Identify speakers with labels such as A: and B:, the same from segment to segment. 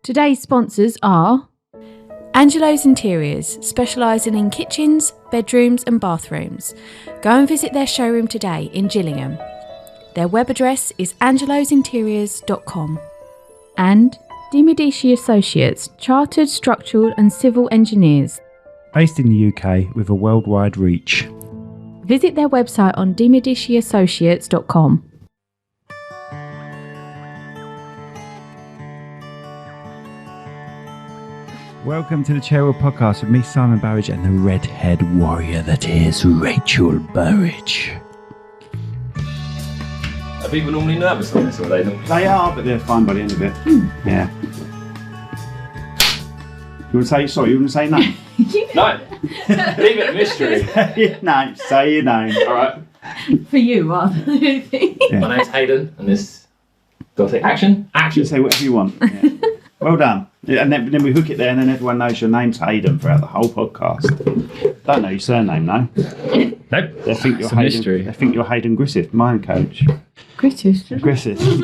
A: Today's sponsors are Angelo's Interiors, specialising in kitchens, bedrooms and bathrooms. Go and visit their showroom today in Gillingham. Their web address is angelosinteriors.com. And De Medici Associates, Chartered Structural and Civil Engineers.
B: Based in the UK with a worldwide reach.
A: Visit their website on demediciassociates.com.
B: Welcome to the Cherrywood Podcast with me, Simon Burridge, and the redhead warrior that is Rachel Burridge.
C: Are people normally nervous on this, or are they not?
B: They are, but they're fine by the end of it. Yeah. You want to say sorry? You want to say no?
C: No. Leave it a mystery.
B: No, say your name.
C: All right.
A: For you, rather than anything.
B: Yeah.
C: My name's Hayden, and this. Do I say action?
B: You
C: Action.
B: say whatever you want. Yeah. Well done. Yeah, and then we hook it there, and then everyone knows your name's Hayden throughout the whole podcast. Don't know your surname, no?
C: Nope.
B: They think you're
C: It's a
B: Hayden.
C: mystery.
B: They think you're Hayden Griffith, mine coach.
A: Griffith.
B: Griffith. I've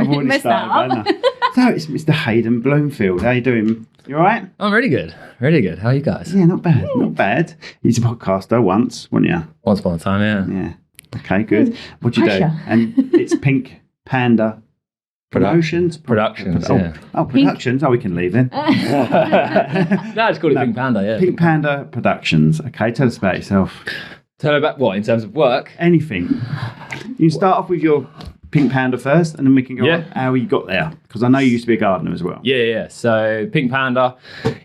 B: already
A: Messed that
B: started.
A: up.
B: Haven't I? No, it's Mr. Hayden Bloomfield. How you doing? You all right?
C: I'm really good. Really good. How are you guys?
B: Yeah, not bad. Not bad. He's a podcaster once, wasn't you?
C: Once upon a time, yeah.
B: Yeah. Okay, good. What'd you do?
A: Pressure.
B: And it's Pink Panda Productions.
C: Productions,
B: Oh,
C: yeah.
B: oh, Productions. Oh, we can leave then.
C: No, it's called it Pink Panda, yeah.
B: Pink Panda Productions. Okay, tell us about yourself.
C: Tell her about what, in terms of work?
B: Anything. You start off with your Pink Panda first, and then we can go
C: Yeah.
B: on how you got there. Because I know you used to be a gardener as well.
C: Yeah. So Pink Panda,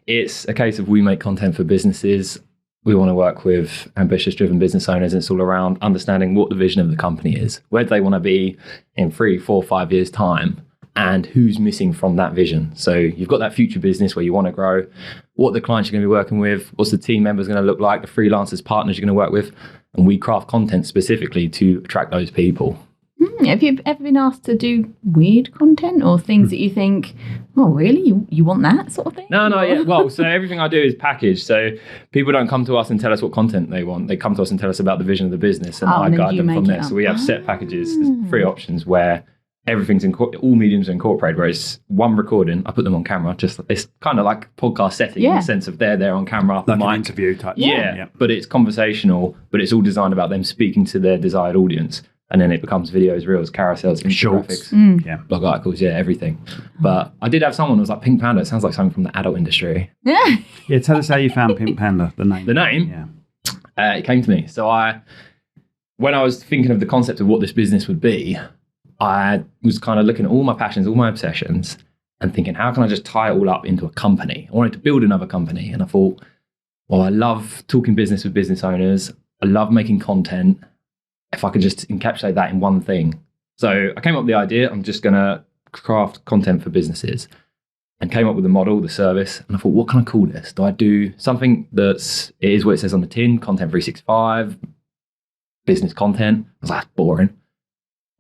C: it's a case of we make content for businesses. We want to work with ambitious, driven business owners, and it's all around understanding what the vision of the company is. Where do they want to be in 3, 4, 5 years' time? And who's missing from that vision? So you've got that future business where you want to grow, what the clients you're going to be working with, what's the team members going to look like, the freelancers, partners you're going to work with, and we craft content specifically to attract those people.
A: Have you ever been asked to do weird content or things that you think, oh, really? You want that sort of thing?
C: No, yeah. Well, so everything I do is packaged. So people don't come to us and tell us what content they want. They come to us and tell us about the vision of the business, and I
A: and then
C: guide
A: you
C: them from
A: make
C: there.
A: it
C: So we have set packages, there's 3 options where everything's all mediums are incorporated, where it's one recording. I put them on camera. Just it's kind of like podcast setting in the sense of they're there on camera,
B: Like
C: mic.
B: an interview type.
C: Yeah, but it's conversational, but it's all designed about them speaking to their desired audience. And then it becomes videos, reels, carousels,
B: Shorts.
C: infographics,
B: Yeah.
C: blog articles, everything. But I did have someone who was like, Pink Panda, it sounds like something from the adult industry.
A: Yeah.
B: Yeah, tell us how you found Pink Panda, the name.
C: The name?
B: Yeah.
C: It came to me. So when I was thinking of the concept of what this business would be, I was kind of looking at all my passions, all my obsessions, and thinking, how can I just tie it all up into a company? I wanted to build another company. And I thought, well, I love talking business with business owners. I love making content. If I could just encapsulate that in one thing. So I came up with the idea, I'm just going to craft content for businesses, and came up with the model, the service. And I thought, what can I call this? Do I do something it is what it says on the tin, Content 365, business content? I was like, that's boring.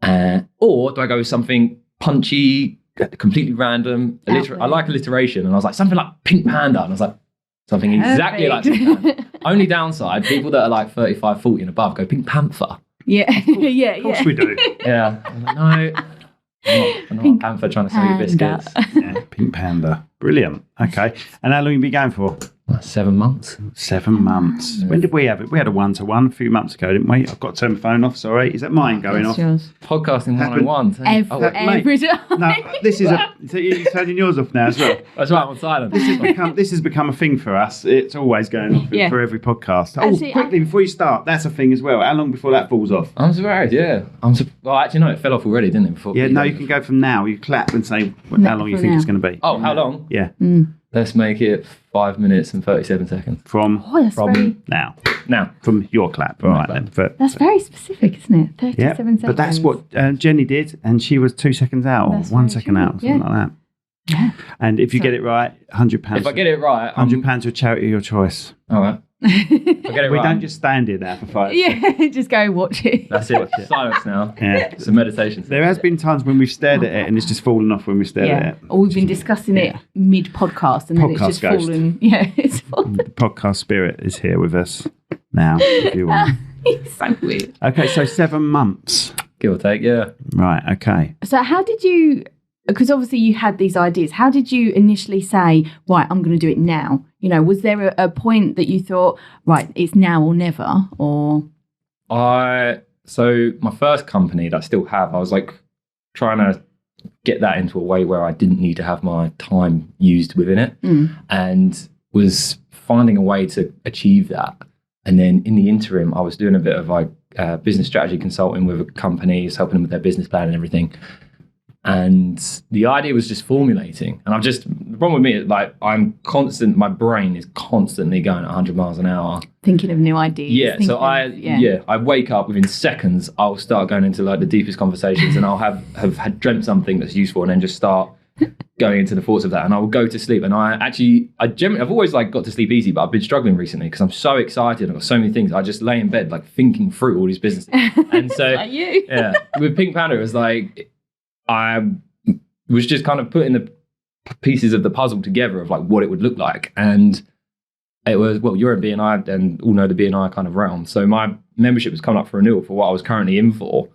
C: Or do I go with something punchy, completely random? I like alliteration. And I was like, something like Pink Panda. And I was like, something exactly like Pink Panda. Only downside, people that are like 35, 40 and above go Pink Panther.
A: Yeah.
B: Of course we do.
C: Yeah. I'm like, no, I'm not a panther trying to sell you biscuits.
B: Yeah, Pink Panda. Brilliant. Okay. And how long have you been going for?
C: 7 months.
B: 7 months. When did we have it? We had a 1-to-1 a few months ago, didn't we? I've got to turn my phone off. Sorry. Is that mine going off?
A: Yours.
C: Podcasting
B: Happened.
C: 101.
A: Every time.
B: No, this is so you're turning yours off now as well.
C: That's right, I'm on silent.
B: This has become a thing for us. It's always going off
A: Yeah.
B: for every podcast.
A: Actually,
B: Quickly, before you start, that's a thing as well. How long before that falls off?
C: I'm surprised, yeah. Well, actually, no, it fell off already, didn't it? Before
B: Yeah, no, you can go from now. You clap and say how long you
A: from
B: think
A: now.
B: it's going to be.
C: Oh, how long?
B: Yeah,
C: Let's make it 5 minutes and 37 seconds.
B: from
A: Oh, that's very,
B: now.
C: Now,
B: From your clap. All right,
C: clap.
B: then.
A: that's very specific, isn't it? 37
B: Yeah,
A: seconds.
B: but that's what Jenny did, and she was 2 seconds out, or
A: That's
B: 1
A: very
B: second
A: true,
B: out, something
A: yeah.
B: like that.
A: Yeah.
B: And if you get it right, £100.
C: if I get it right,
B: £100 to a charity of your choice.
C: all right. If I get it
B: We
C: right,
B: don't just stand here now for 5
A: Yeah, just go watch it.
C: that's it. Silence now.
B: Yeah.
C: It's a meditation.
B: There has been times when we've stared at it and it's just fallen off when we stared at
A: Yeah.
B: it.
A: Or we've been discussing it mid-podcast and then
B: Podcast
A: it's just
B: ghost.
A: fallen. Yeah, it's fallen.
B: The podcast spirit is here with us now, if you want.
A: It's so weird.
B: Okay, so 7 months.
C: Give or take, yeah.
B: Right, okay.
A: So how did you because obviously you had these ideas. How did you initially say, right, I'm going to do it now? Was there a point that you thought, right, it's now or never? Or
C: so my first company that I still have, I was like trying to get that into a way where I didn't need to have my time used within it, and was finding a way to achieve that. And then in the interim, I was doing a bit of like business strategy consulting with companies, helping them with their business plan and everything. And the idea was just formulating. And the problem with me is like my brain is constantly going at 100 miles an hour.
A: Thinking of new ideas.
C: Yeah. So I wake up within seconds, I'll start going into like the deepest conversations, and I'll have had dreamt something that's useful and then just start going into the thoughts of that, and I will go to sleep. And I've always like got to sleep easy, but I've been struggling recently because I'm so excited. I've got so many things. I just lay in bed like thinking through all these businesses. And so
A: like you.
C: Yeah, with Pink Panda, it was like I was just kind of putting the pieces of the puzzle together of like what it would look like. And it was, well, you're in BNI and all know the BNI kind of realm. So my membership was coming up for renewal for what I was currently in for.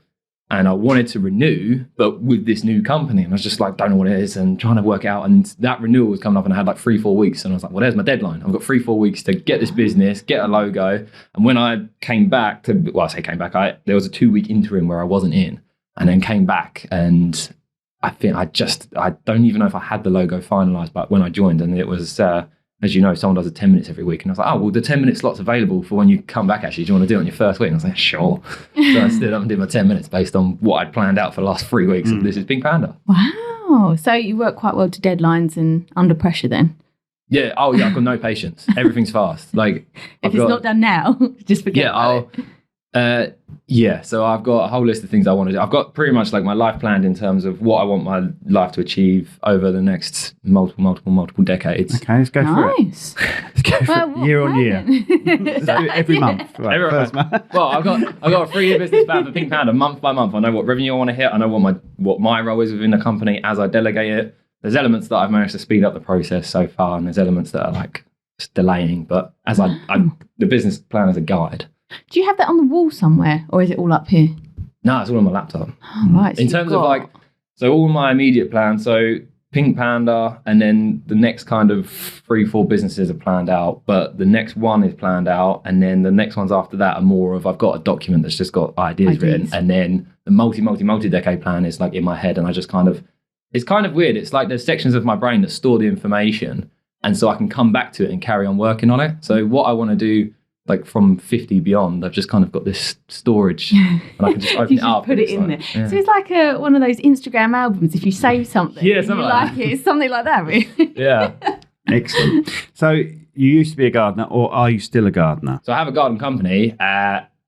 C: And I wanted to renew, but with this new company. And I was just like, don't know what it is, and trying to work it out. And that renewal was coming up, and I had like 3-4 weeks. And I was like, well, there's my deadline. I've got 3-4 weeks to get this business, get a logo. And when I came back there was a 2-week interim where I wasn't in, and then came back. And I think I don't even know if I had the logo finalized, but when I joined, and it was, as you know, someone does 10 minutes every week. And I was like, oh, well, the 10-minute slot's available for when you come back, actually. Do you want to do it on your first week? And I was like, sure. So I stood up and did my 10 minutes based on what I'd planned out for the last 3 weeks. And this is Pink Panda.
A: Wow. So you work quite well to deadlines and under pressure then?
C: Yeah. Oh, yeah. I've got no patience. Everything's fast. Like,
A: if it's not done now, just forget about it.
C: So I've got a whole list of things I want to do. I've got pretty much like my life planned in terms of what I want my life to achieve over the next multiple decades.
B: Okay, let's go for it. Let's go for it. Year on year. Let's do it every month. Right, first month.
C: Well, I've got a 3-year business plan for Pink Panda, month by month. I know what revenue I want to hit. I know what my role is within the company as I delegate it. There's elements that I've managed to speed up the process so far, and there's elements that are like just delaying. But as the business plan is a guide.
A: Do you have that on the wall somewhere, or is it all up here?
C: No, it's all on my laptop.
A: Oh, right. So
C: in terms of like, so all my immediate plans, so Pink Panda, and then the next kind of 3-4 businesses are planned out, but the next one is planned out, and then the next ones after that are more of, I've got a document that's just got ideas written, and then the multi-decade plan is like in my head, and I just it's kind of weird. It's like there's sections of my brain that store the information, and so I can come back to it and carry on working on it. So what I want to do, like from 50 beyond, I've just kind of got this storage, and I can just open it up.
A: Put it in there. Yeah. So it's like one of those Instagram albums. If you save something, something like it. It's something like that, really.
C: Yeah.
B: Excellent. So you used to be a gardener, or are you still a gardener?
C: So I have a garden company.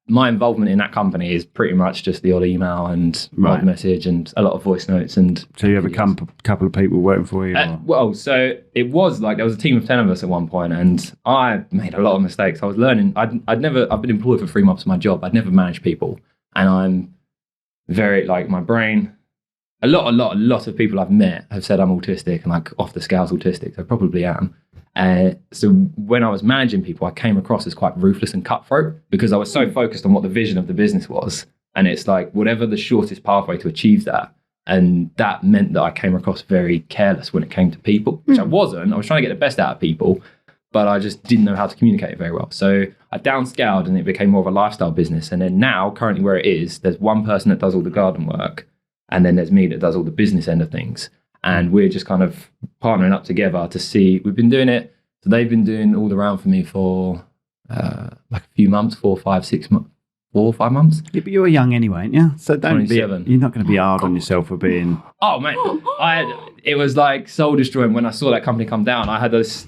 C: My involvement in that company is pretty much just the odd email and odd message and a lot of voice notes. And
B: so you have a couple of people working for you?
C: Well, so it was like there was a team of 10 of us at one point, and I made a lot of mistakes. I was learning. I've been employed for 3 months of my job. I'd never managed people, and I'm very like my brain. A lot of people I've met have said I'm autistic and like off the scales autistic. I probably am. So when I was managing people, I came across as quite ruthless and cutthroat because I was so focused on what the vision of the business was. And it's like whatever the shortest pathway to achieve that. And that meant that I came across very careless when it came to people, which I wasn't. I was trying to get the best out of people, but I just didn't know how to communicate very well. So I downscaled and it became more of a lifestyle business. And then now, currently where it is, there's one person that does all the garden work. And then there's me that does all the business end of things. And we're just kind of partnering up together to see, we've been doing it. So they've been doing all the round for me for like a few months, 4 or 5 months.
B: Yeah, but you're young anyway, aren't you? So don't be, you're not going to be hard on yourself for being...
C: Oh, man. It was like soul destroying when I saw that company come down. I had this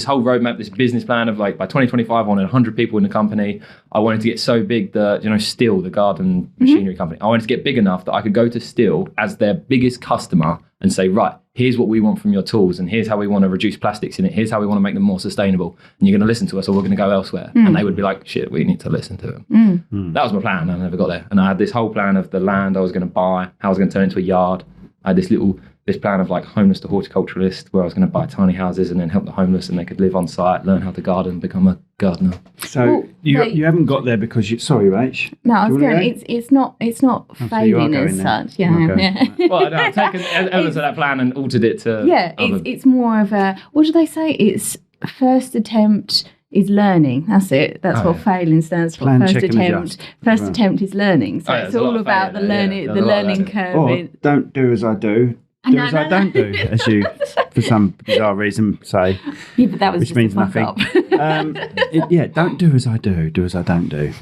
C: whole roadmap, this business plan of like by 2025, I wanted 100 people in the company. I wanted to get so big that, Stihl, the garden machinery company, I wanted to get big enough that I could go to Stihl as their biggest customer and say, right, here's what we want from your tools, and here's how we want to reduce plastics in it. Here's how we want to make them more sustainable. And you're going to listen to us, or we're going to go elsewhere. And they would be like, shit, we need to listen to them. That was my plan. I never got there. And I had this whole plan of the land I was going to buy, how I was going to turn it into a yard. I had this little this plan of like homeless to horticulturalist, where I was going to buy tiny houses and then help the homeless, and they could live on site, learn how to garden, become a gardener.
B: So you haven't got there because you. Sorry, Rach.
A: No, I was going. It's not failing as such. Yeah.
C: Well, I've taken elements of that plan and altered it to.
A: Yeah, it's more of a. What do they say? It's first attempt is learning. That's it. That's what failing stands for.
B: Plan,
A: first
B: check, and
A: attempt. First attempt is learning. So it's all about the learning. The learning curve.
B: Or don't do as I do. Do as I don't do, as you, for some bizarre reason, say.
A: Yeah, but that was
B: which
A: just
B: means
A: a fuck
B: nothing.
A: up.
B: Don't do as I do. Do as I don't do.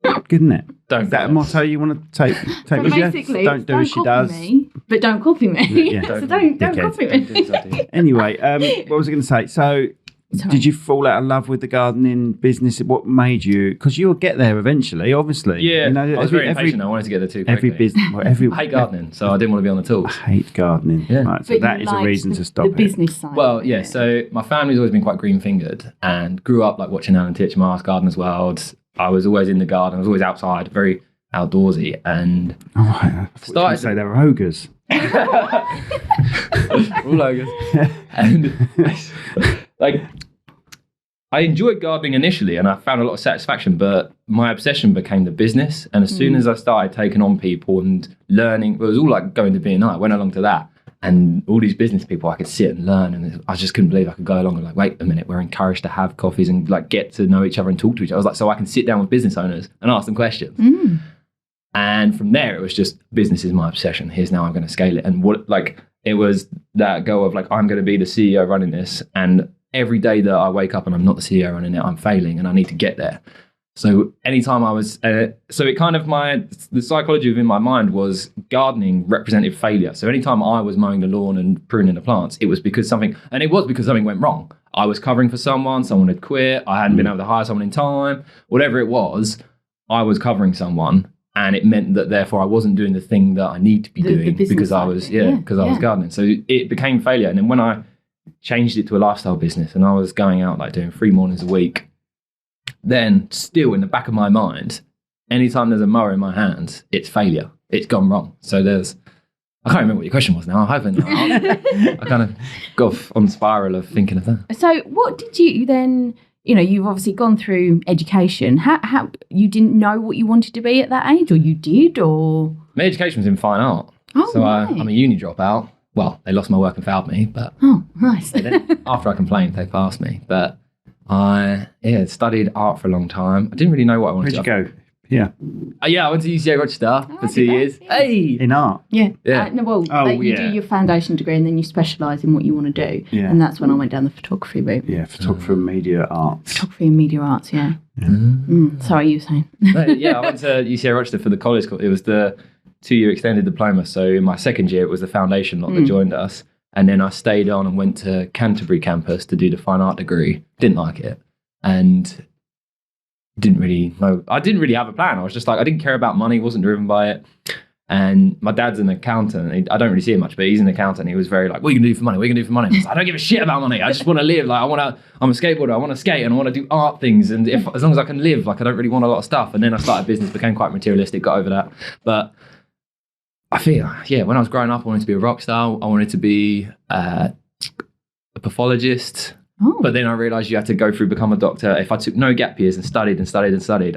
B: Good, isn't it? Is that a motto you want to take
A: So
B: with you?
A: basically,
B: Don't do as she does.
A: Me, but don't copy me.
B: Yeah.
A: So don't copy me.
B: Anyway, what was I going to say? So, did you fall out of love with the gardening business? What made you? Because you'll get there eventually, obviously.
C: Yeah, I was very impatient. I wanted to get there too quickly. I hate gardening, so I didn't want to be on the tools.
B: I hate gardening. Yeah. Right, so that is a reason to stop
A: the business side.
C: Well, yeah. So my family's always been quite green-fingered, and grew up like watching Alan Titchmarsh, Gardener's World. I was always in the garden. I was always outside, very outdoorsy, and
B: I started to say they were ogres.
C: All ogres. And like, I enjoyed gardening initially, and I found a lot of satisfaction, but my obsession became the business. And as soon as I started taking on people and learning, it was all like going to B&I. I went along to that, and all these business people, I could sit and learn, and I just couldn't believe I could go along and like, wait a minute, we're encouraged to have coffees and like get to know each other and talk to each other. I was like, so I can sit down with business owners and ask them questions. And from there, it was just business is my obsession. Here's now I'm going to scale it. And what, like, it was that go of like, I'm going to be the CEO running this. And every day that I wake up and I'm not the CEO running it, I'm failing and I need to get there. So anytime I was, so it kind of the psychology within my mind was gardening represented failure. So anytime I was mowing the lawn and pruning the plants, it was because something went wrong. I was covering for someone had quit, I hadn't been able to hire someone in time, whatever it was, I was covering someone. And it meant that therefore I wasn't doing the thing that I need to be doing because I was gardening. So it became failure. And then when I changed it to a lifestyle business and I was going out like doing 3 mornings a week, then still in the back of my mind, anytime there's a mower in my hands, it's failure. It's gone wrong. So I can't remember what your question was now. I haven't. I kind of got off on the spiral of thinking of that.
A: So what did you then... you've obviously gone through education. How you didn't know what you wanted to be at that age, or you did, or
C: my education was in fine art. So right. I'm a uni dropout. Well, they lost my work and failed me, but
A: nice.
C: After I complained, they passed me. But I studied art for a long time. I didn't really know what I wanted.
B: Where'd you go? Yeah.
C: I went to UCA Rochester for 2 years. Hey!
B: In art?
A: Yeah.
C: Yeah.
A: You do your foundation degree and then you specialise in what you want to do.
B: Yeah.
A: And that's when I went down the photography route.
B: Yeah, photography and media arts.
A: Photography and media arts, yeah. Sorry, you were saying.
C: I went to UCA Rochester for the college. It was the 2-year extended diploma. So in my second year, it was the foundation lot that joined us. And then I stayed on and went to Canterbury campus to do the fine art degree. Didn't like it. And... didn't really know. I didn't really have a plan. I was just like, I didn't care about money, wasn't driven by it. And my dad's an accountant. I don't really see him much, but he's an accountant. He was very like, what are you going to do for money? What are you going to do for money? I was like, I don't give a shit about money. I just want to live. Like, I'm a skateboarder. I want to skate and I want to do art things. And as long as I can live, like, I don't really want a lot of stuff. And then I started business, became quite materialistic, got over that. But I feel, when I was growing up, I wanted to be a rock star. I wanted to be a pathologist. But then I realised you had to go through, become a doctor. If I took no gap years and studied,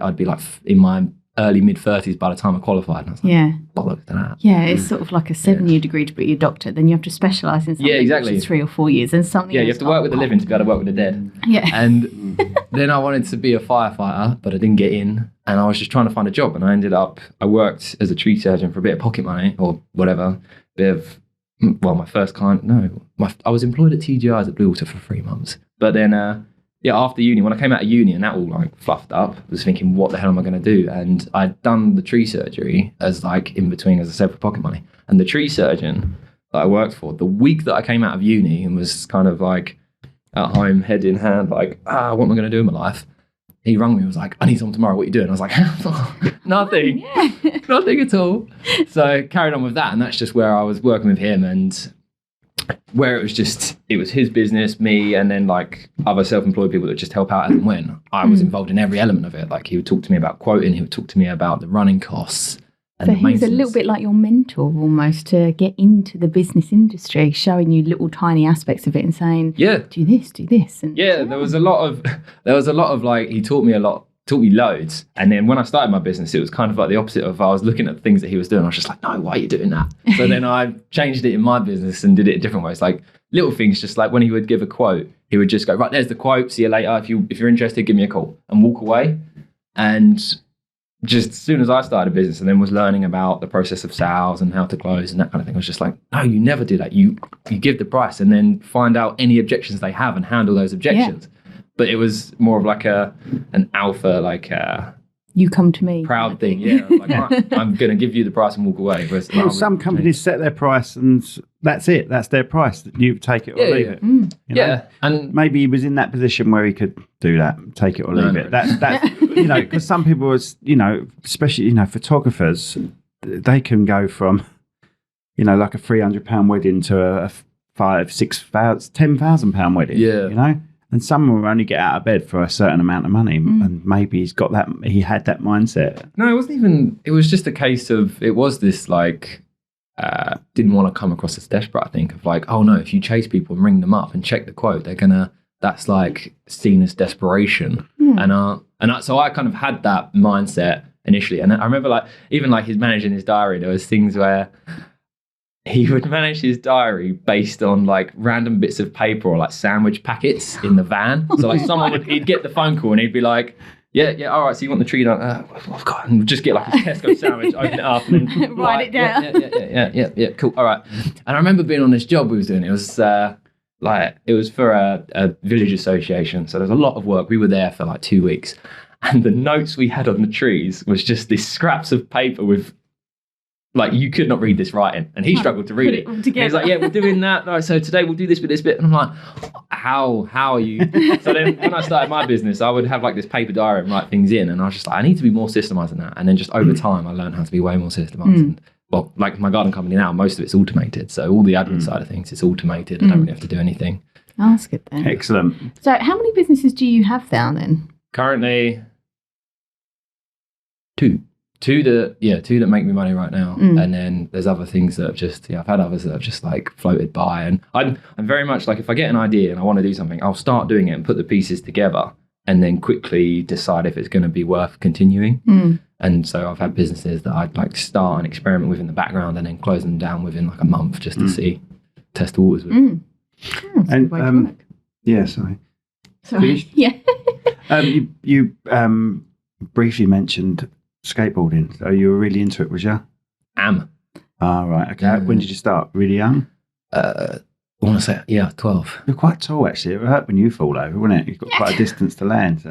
C: I'd be like in my early mid-30s by the time I qualified. And I was like, bollocks to that.
A: Yeah, it's sort of like a 7-year degree to be a doctor. Then you have to specialise in something
C: exactly.
A: which is 3 or 4 years. And something
C: you have to work with the living to be able to work with the dead.
A: Yeah.
C: And then I wanted to be a firefighter, but I didn't get in. And I was just trying to find a job. And I worked as a tree surgeon for a bit of pocket money or whatever, my first client, I was employed at TGI as a Blue Water for 3 months. But then, after uni, when I came out of uni and that all like fluffed up, I was thinking, what the hell am I going to do? And I'd done the tree surgery as like in between, as I said, for pocket money. And the tree surgeon that I worked for, the week that I came out of uni and was kind of like at home, head in hand, like, what am I going to do in my life? He rang me and was like, I need someone tomorrow, what are you doing? I was like, nothing, nothing at all. So I carried on with that. And that's just where I was working with him and where it was his business, me, and then like other self-employed people that just help out as and when. I was involved in every element of it. Like he would talk to me about quoting, he would talk to me about the running costs. And
A: So
C: the
A: he was a little
C: maintenance.
A: bit like your mentor almost to get into the business industry, showing you little tiny aspects of it and saying,
C: Yeah.
A: do this. And
C: Yeah, there was a lot of like, he taught me loads. And then when I started my business, it was kind of like the opposite of, I was looking at the things that he was doing. I was just like, no, why are you doing that? So then I changed it in my business and did it a different ways. Like little things, just like when he would give a quote, he would just go, right, there's the quote. See you later. If you're interested, give me a call, and walk away. And just as soon as I started a business and then was learning about the process of sales and how to close and that kind of thing, I was just like, no, you never do that. You give the price and then find out any objections they have and handle those objections. Yeah. But it was more of like an alpha, like
A: you come to me
C: proud thing. Yeah, like, right, I'm going to give you the price and walk away. Whereas,
B: well, some companies set their price and that's it. That's their price. You take it or leave it. You know?
C: And
B: maybe he was in that position where he could do that, take it or leave it. That's you know, because some people was, you know, especially, you know, photographers, they can go from, you know, like a £300 wedding to a £10,000 wedding.
C: Yeah,
B: you know. And some will only get out of bed for a certain amount of money, and maybe he had that mindset.
C: No, it wasn't even. It was just a case of, it was this like, didn't want to come across as desperate. I think of like, oh no, if you chase people and ring them up and check the quote, that's like seen as desperation. So I kind of had that mindset initially, and I remember like even like his managing his diary, there was things where he would manage his diary based on like random bits of paper or like sandwich packets in the van. So like he'd get the phone call and he'd be like, yeah, all right, so you want the treat on? I've got, and just get like a Tesco sandwich, open it up and then
A: write it down.
C: Yeah, cool, all right. And I remember being on this job we was doing, it was for a village association. So there was a lot of work. We were there for like 2 weeks. And the notes we had on the trees was just these scraps of paper with, like, you could not read this writing, and he struggled to read it. And he's like, yeah, we're doing that. Right, so today we'll do this bit, and I'm like, how are you? So then when I started my business, I would have like this paper diary and write things in, and I was just like, I need to be more systemized than that. And then just over time, I learned how to be way more systemized. And, well, like my garden company now, most of it's automated. So all the admin side of things, it's automated. I don't really have to do anything.
A: Oh, that's good then.
B: Excellent.
A: So how many businesses do you have now then?
C: Currently, two that make me money right now, and then there's other things that have just I've had others that have just like floated by, and I'm very much like, if I get an idea and I want to do something, I'll start doing it and put the pieces together and then quickly decide if it's going to be worth continuing. And so I've had businesses that I'd like start and experiment with in the background and then close them down within like a month just to test the waters with.
B: And yeah, sorry.
A: Yeah.
B: You briefly mentioned skateboarding. So you were really into it, was you?
C: Am.
B: Ah, right. Okay. When did you start? Really young?
C: I want to say, 12.
B: You're quite tall, actually. It would hurt when you fall over, wouldn't it? You've got quite a distance to land. So.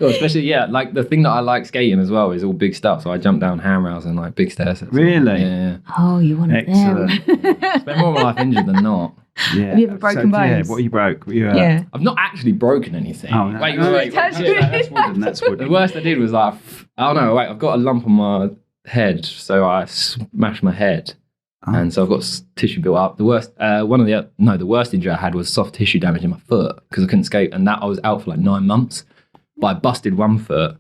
C: Well, especially, like the thing that I like skating as well is all big stuff. So I jump down handrails and like big stairs.
B: Really?
C: Yeah.
A: Oh, you want it
B: Excellent.
C: Spend more of my life injured than not.
B: Yeah.
A: Have you ever broken bones?
B: Yeah, what you broke?
C: I've not actually broken anything.
B: Oh, no.
C: Wait.
B: That's wooden.
C: The worst I did was like, I've got a lump on my head, so I smashed my head, and so I've got tissue built up. The worst, the worst injury I had was soft tissue damage in my foot because I couldn't skate, and that I was out for like 9 months. But I busted one foot,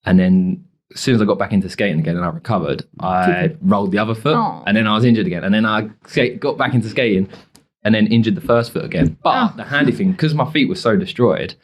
C: and then as soon as I got back into skating again and I recovered, I rolled the other foot, and then I was injured again, and then I got back into skating. And then injured the first foot again. But the handy thing, because my feet were so destroyed,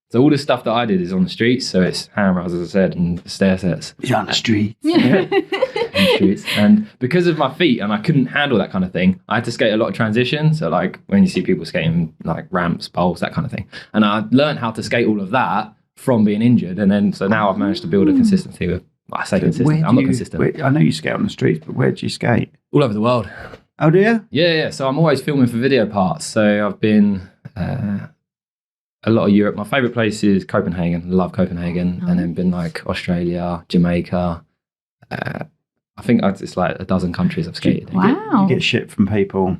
C: so all the stuff that I did is on the streets. So it's handrails, as I said, and stair sets.
B: You're on the street.
C: Yeah. On the streets. And because of my feet, and I couldn't handle that kind of thing, I had to skate a lot of transition. So like when you see people skating like ramps, poles, that kind of thing. And I learned how to skate all of that from being injured. And then so now I've managed to build a consistency with, I say consistent, I'm not consistent.
B: I know you skate on the streets, but where do you skate?
C: All over the world.
B: Oh, do you?
C: Yeah. So I'm always filming for video parts. So I've been a lot of Europe. My favourite place is Copenhagen. Love Copenhagen. And then been like Australia, Jamaica. I think it's like a dozen countries I've skated.
A: Wow.
B: You get shit from people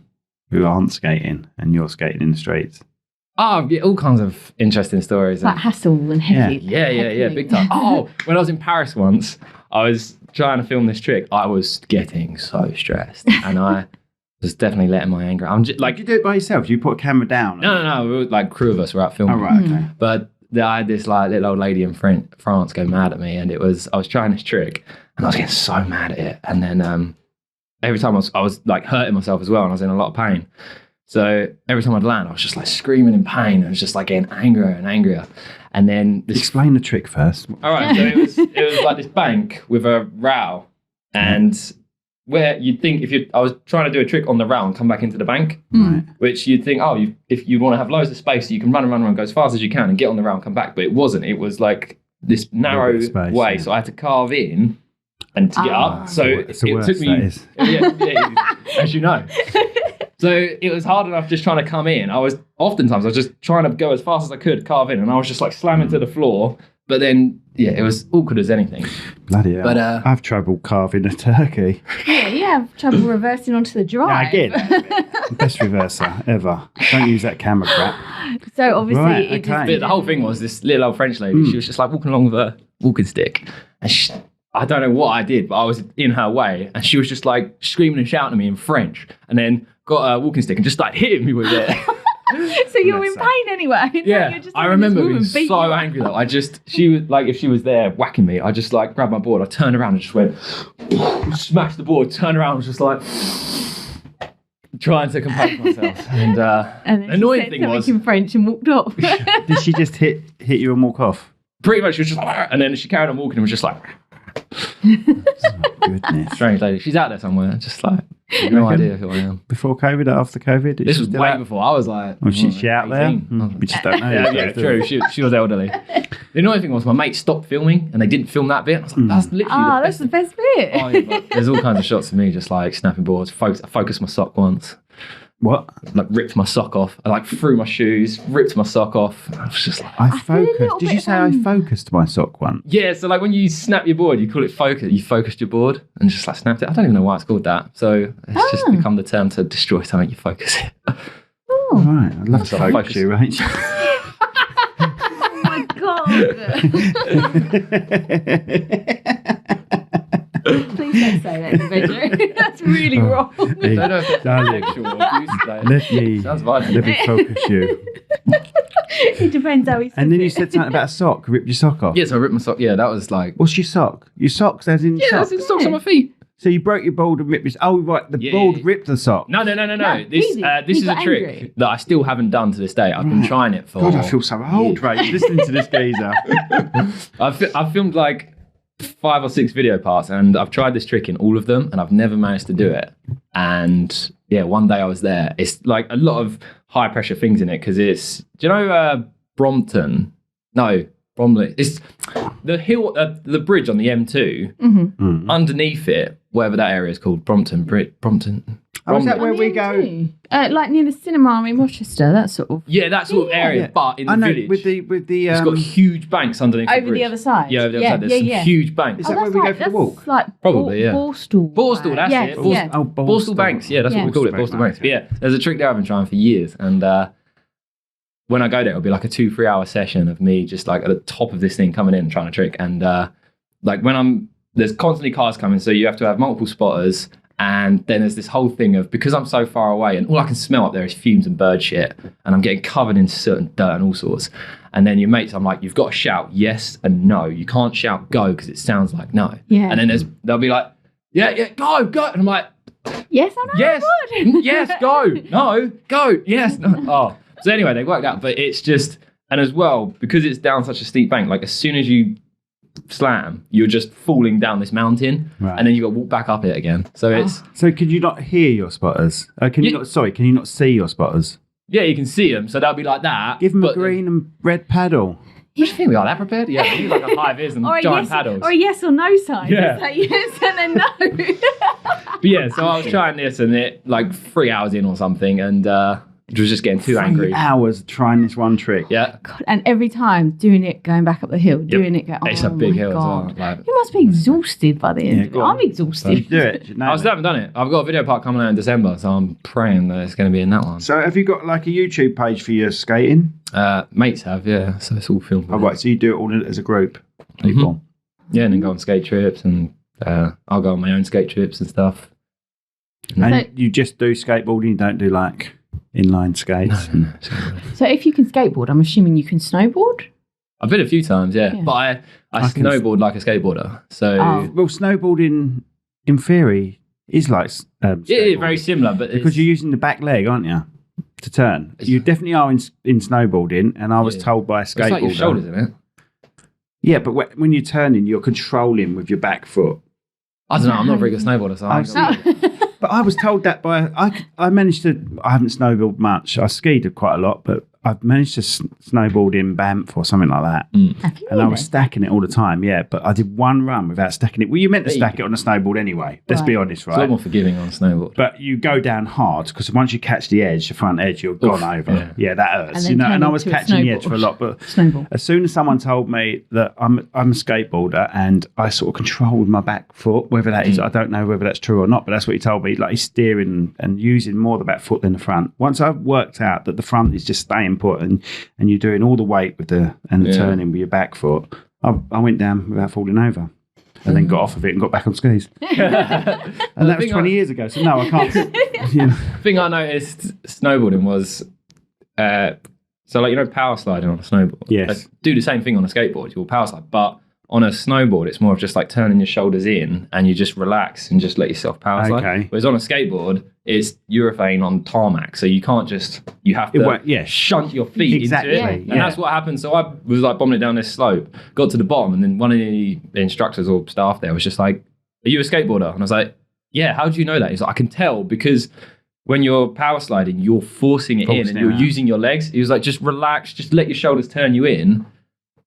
B: who aren't skating and you're skating in the streets.
C: Oh, yeah, all kinds of interesting stories.
A: Like hassle and heavy.
C: Yeah, big time. Oh, when I was in Paris once, I was trying to film this trick. I was getting so stressed, and I was definitely letting my anger. I'm just like,
B: Did you do it by yourself? You put a camera down?
C: No. We were, like crew of us were out filming.
B: Oh, right, okay.
C: But I had this like little old lady in France go mad at me, and I was trying this trick, and I was getting so mad at it, and then every time I was like hurting myself as well, and I was in a lot of pain. So every time I'd land, I was just like screaming in pain. I was just like getting angrier and angrier. And then
B: explain the trick first.
C: All right, so it was like this bank with a rail, and where you'd think I was trying to do a trick on the rail and come back into the bank, which you'd think, if you want to have loads of space, you can run, go as fast as you can and get on the rail and come back. But it wasn't. It was like this narrow space, way, so I had to carve in and to get up. So it took me, as you know. So it was hard enough just trying to come in. I was just trying to go as fast as I could, carve in, and I was just like slamming to the floor. But then, it was awkward as anything.
B: Bloody hell. But I have trouble carving a turkey.
A: Yeah, you have trouble reversing onto the drive.
B: Yeah, I get best reverser ever. Don't use that camera crap.
A: So obviously,
C: the whole thing was this little old French lady. She was just like walking along with a walking stick, and I don't know what I did, but I was in her way, and she was just like screaming and shouting at me in French, and then got a walking stick and just started hitting me with it.
A: So you're in pain anyway.
C: Yeah, you're just I remember being so angry though. She was like, if she was there whacking me, I just like grabbed my board, I turned around and just went, smashed the board, turned around, and was just like trying to compose myself. And the annoying thing was
A: in French and walked off.
B: Did she just hit you and walk off?
C: Pretty much, she was just like, and then she carried on walking and was just like.
B: Goodness.
C: Strange lady. She's out there somewhere, just like no idea who I am.
B: Before COVID or after COVID?
C: This was way before. I was like,
B: she out there? We just don't know.
C: Yeah, true. She was elderly. The annoying thing was my mate stopped filming and they didn't film that bit. I was like, that's literally
A: that's the best bit.
C: But there's all kinds of shots of me just like snapping boards. I focused my sock once.
B: What?
C: Like ripped my sock off. I like threw my shoes, ripped my sock off. I was just like,
B: I focused. Did you say I focused my sock once?
C: Yeah, so like when you snap your board, you call it focus. You focused your board and just like snapped it. I don't even know why it's called that. So it's just become the term to destroy something, you focus it.
B: Oh. Right, I'd love to focus you, Rachel.
A: Oh my God. Please don't say that in the bedroom. That's really wrong.
B: Hey, darling, let me focus you.
A: It depends how he says
B: And then you said something about a sock. Ripped your sock off.
C: Yes, I ripped my sock. Yeah, that was like.
B: What's your sock? Your socks as in socks?
C: Yeah, that's in socks on my feet.
B: So you broke your board and ripped your... Oh, right, the board ripped the sock.
C: No. This is a trick that I still haven't done to this day. I've been trying it for...
B: God, I feel so old, Ray, listening to this geezer.
C: I've filmed like 5 or 6 video parts and I've tried this trick in all of them and I've never managed to do it. And yeah, one day I was there. It's like a lot of high pressure things in it because it's... Do you know Brompton? No, Bromley. It's the hill, the bridge on the M2. Mm-hmm. Underneath it, whatever that area is called, Brompton.
B: Oh, is that where we go?
A: Like near the cinema in Rochester, that sort of.
C: Yeah, that sort of area, but in the village.
B: With the
C: it's got huge banks underneath
A: over
C: the bridge.
A: the other side.
C: Yeah, over the other side. There's some huge banks.
B: Is that where we go for the walk?
A: Like
C: probably, yeah.
A: Borstal.
C: Borstal, that's it. Borstal Banks. Yeah, that's what we call it, Borstal Banks. But yeah, there's a trick there I've been trying for years, and when I go there, it'll be like a 2-3 hour session of me just like at the top of this thing coming in and trying to trick. And like when there's constantly cars coming, so you have to have multiple spotters. And then there's this whole thing of, because I'm so far away and all I can smell up there is fumes and bird shit. And I'm getting covered in soot and dirt and all sorts. And then your mates, I'm like, you've got to shout yes and no. You can't shout go because it sounds like no.
A: Yeah.
C: And then they'll be like, yeah, go. And I'm like,
A: yes, I know.
C: Yes, yes, go. No, go. Yes, no. Oh. So anyway, they worked out, but it's just, and as well, because it's down such a steep bank, like as soon as you slam, you're just falling down this mountain, and then you got to walk back up it again. So it's...
B: So can you not hear your spotters? Can you not see your spotters?
C: Yeah, you can see them, so they'll be like that.
B: Give them a green and red paddle.
C: Do you think we are that prepared? Yeah, we need like a high vis and giant paddles.
A: Or a yes or no sign.
C: Yeah.
A: Say yes and then no.
C: But yeah, so I was trying this and it like 3 hours in or something, and it was just getting too angry.
B: 3 hours trying this one trick.
C: Yeah.
A: God, and every time doing it, going back up the hill, doing it, going,
C: it's a big hill as well. Like,
A: you must be exhausted by the end of it. I'm exhausted.
B: You do it.
C: I still haven't done it. I've got a video part coming out in December, so I'm praying that it's going to be in that one.
B: So have you got like a YouTube page for your skating?
C: Mates have, yeah. So it's all filmed.
B: Oh, right. So you do it all as a group?
C: Mm-hmm. Yeah, and then go on skate trips, and I'll go on my own skate trips and stuff.
B: And you just do skateboarding, you don't do like inline skates?
C: No.
A: So if you can skateboard, I'm assuming you can snowboard?
C: I've been a few times, yeah. But I snowboard like a skateboarder. So
B: well, snowboarding in theory is like
C: yeah, very similar, but
B: because you're using the back leg, aren't you, to turn? You definitely are in snowboarding, and I was told by a skateboarder.
C: It's like your shoulders, isn't it?
B: Yeah, but when you're turning, you're controlling with your back foot.
C: I don't know. I'm not a very good snowboarder, so
B: But I was told that by I managed to. I haven't snowboarded much. I skied quite a lot, but I've managed to snowboard in Banff or something like that. And I was stacking it all the time. Yeah, but I did one run without stacking it. Well, you meant to stack it on a snowboard anyway. Let's be honest, right?
C: It's a lot more forgiving on a snowboard.
B: But you go down hard because once you catch the edge, the front edge, you're gone over. Yeah, that hurts. And I was catching the edge for a lot. But as soon as someone told me that I'm a skateboarder and I sort of controlled my back foot, whether that is, I don't know whether that's true or not, but that's what he told me. Like he's steering and using more the back foot than the front. Once I've worked out that the front is just staying put and you're doing all the weight with the turning with your back foot, I went down without falling over. And then got off of it and got back on skis. And that was 20 years ago, so no, I can't.
C: The thing I noticed snowboarding was, so like, power sliding on a snowboard.
B: Yes.
C: Like, do the same thing on a skateboard, you'll power slide. But on a snowboard, it's more of just like turning your shoulders in and you just relax and just let yourself power slide. Okay. Whereas on a skateboard, it's urethane on tarmac. So you can't just, you have to shunt your feet into it. And that's what happened. So I was like bombing it down this slope, got to the bottom, and then one of the instructors or staff there was just like, "Are you a skateboarder?" And I was like, "Yeah, how do you know that?" He's like, "I can tell because when you're power sliding, you're forcing it in and you're using your legs." He was like, "Just relax, just let your shoulders turn you in."